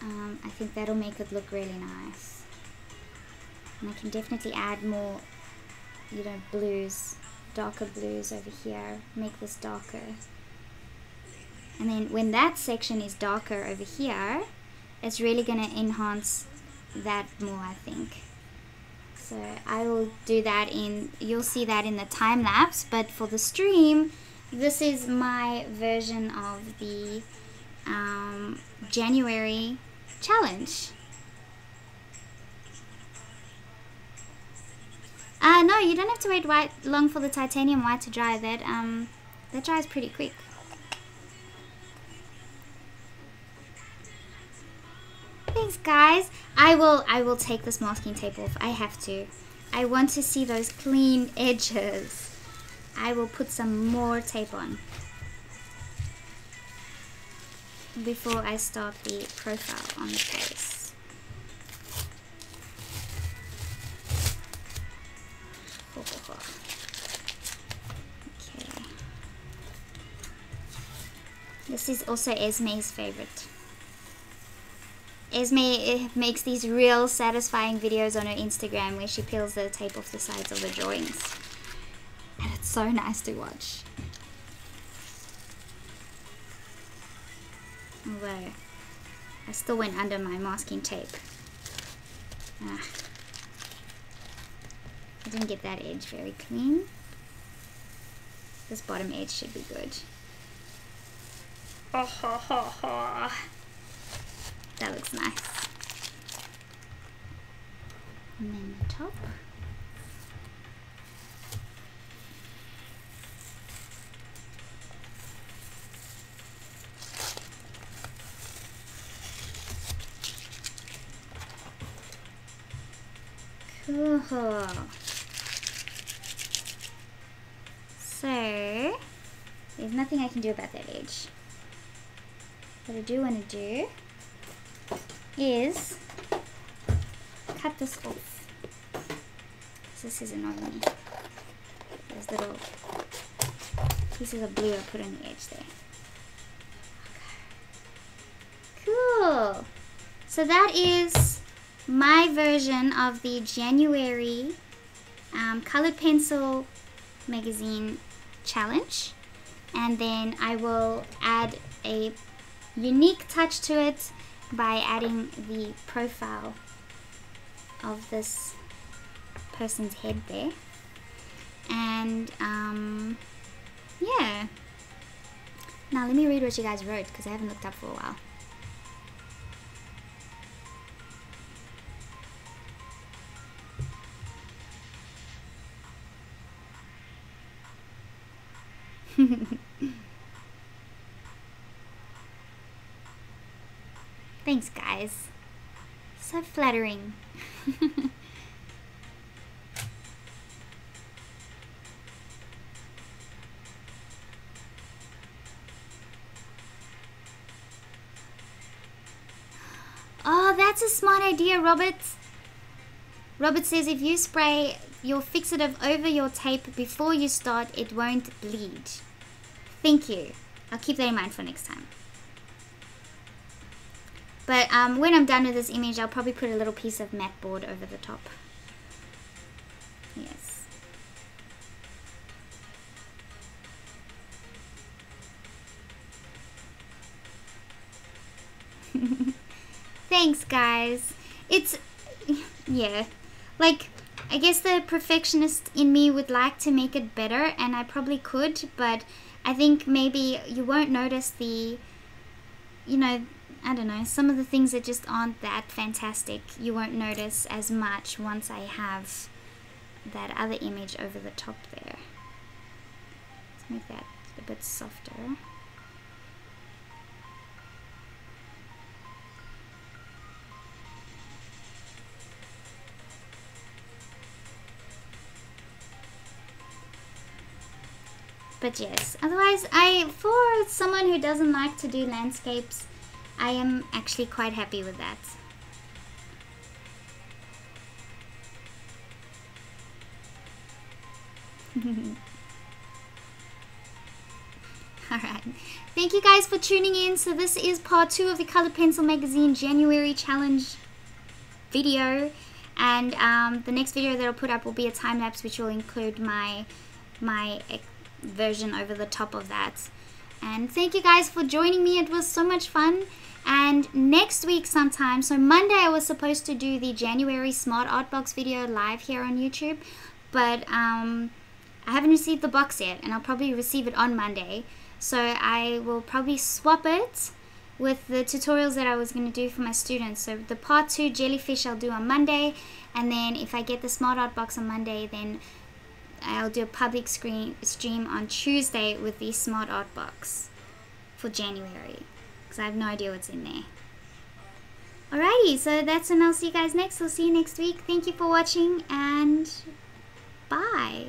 I think that'll make it look really nice, and I can definitely add more, you know, blues, darker blues over here, make this darker, and then when that section is darker over here, it's really going to enhance that more, I think. So I will do that you'll see that in the time lapse, but for the stream, this is my version of the January challenge. No, you don't have to wait long for the titanium white to dry. That dries pretty quick. Thanks, guys. I will take this masking tape off. I have to. I want to see those clean edges. I will put some more tape on before I start the profile on the face. Okay. This is also Esme's favorite. Esme makes these real satisfying videos on her Instagram where she peels the tape off the sides of the drawings. And it's so nice to watch. Although, I still went under my masking tape. I didn't get that edge very clean. This bottom edge should be good. Oh, ho, ho, ho. That looks nice. And then the top. Cool. So, there's nothing I can do about that edge. What I do want to do is cut this off. This is annoying me. There's little pieces of blue I put on the edge there. Okay. Cool. So that is my version of the January colored pencil magazine challenge, and then I will add a unique touch to it by adding the profile of this person's head there. And yeah, now let me read what you guys wrote because I haven't looked up for a while. Thanks, guys. So flattering. Oh, that's a smart idea, Robert. Robert says if you spray your fixative over your tape before you start, it won't bleed. Thank you. I'll keep that in mind for next time. But when I'm done with this image, I'll probably put a little piece of matte board over the top. Yes. Thanks, guys. It's, yeah, like, I guess the perfectionist in me would like to make it better, and I probably could, but I think maybe you won't notice the, you know, I don't know, some of the things that just aren't that fantastic, you won't notice as much once I have that other image over the top there. Let's make that a bit softer. But yes, otherwise, for someone who doesn't like to do landscapes, I am actually quite happy with that. Alright, thank you guys for tuning in. So this is part 2 of the Colored Pencil Magazine January Challenge video. And the next video that I'll put up will be a time-lapse, which will include my version over the top of that. And thank you guys for joining me. It was so much fun. And next week sometime, so Monday, I was supposed to do the January Smart Art Box video live here on YouTube, but I haven't received the box yet, and I'll probably receive it on Monday. So I will probably swap it with the tutorials that I was going to do for my students. So the part 2 jellyfish I'll do on Monday, and then if I get the smart art box on Monday, then I'll do a public stream on Tuesday with the smart art box for January, because I have no idea what's in there. Alrighty, so that's when I'll see you guys next. I'll see you next week. Thank you for watching, and bye.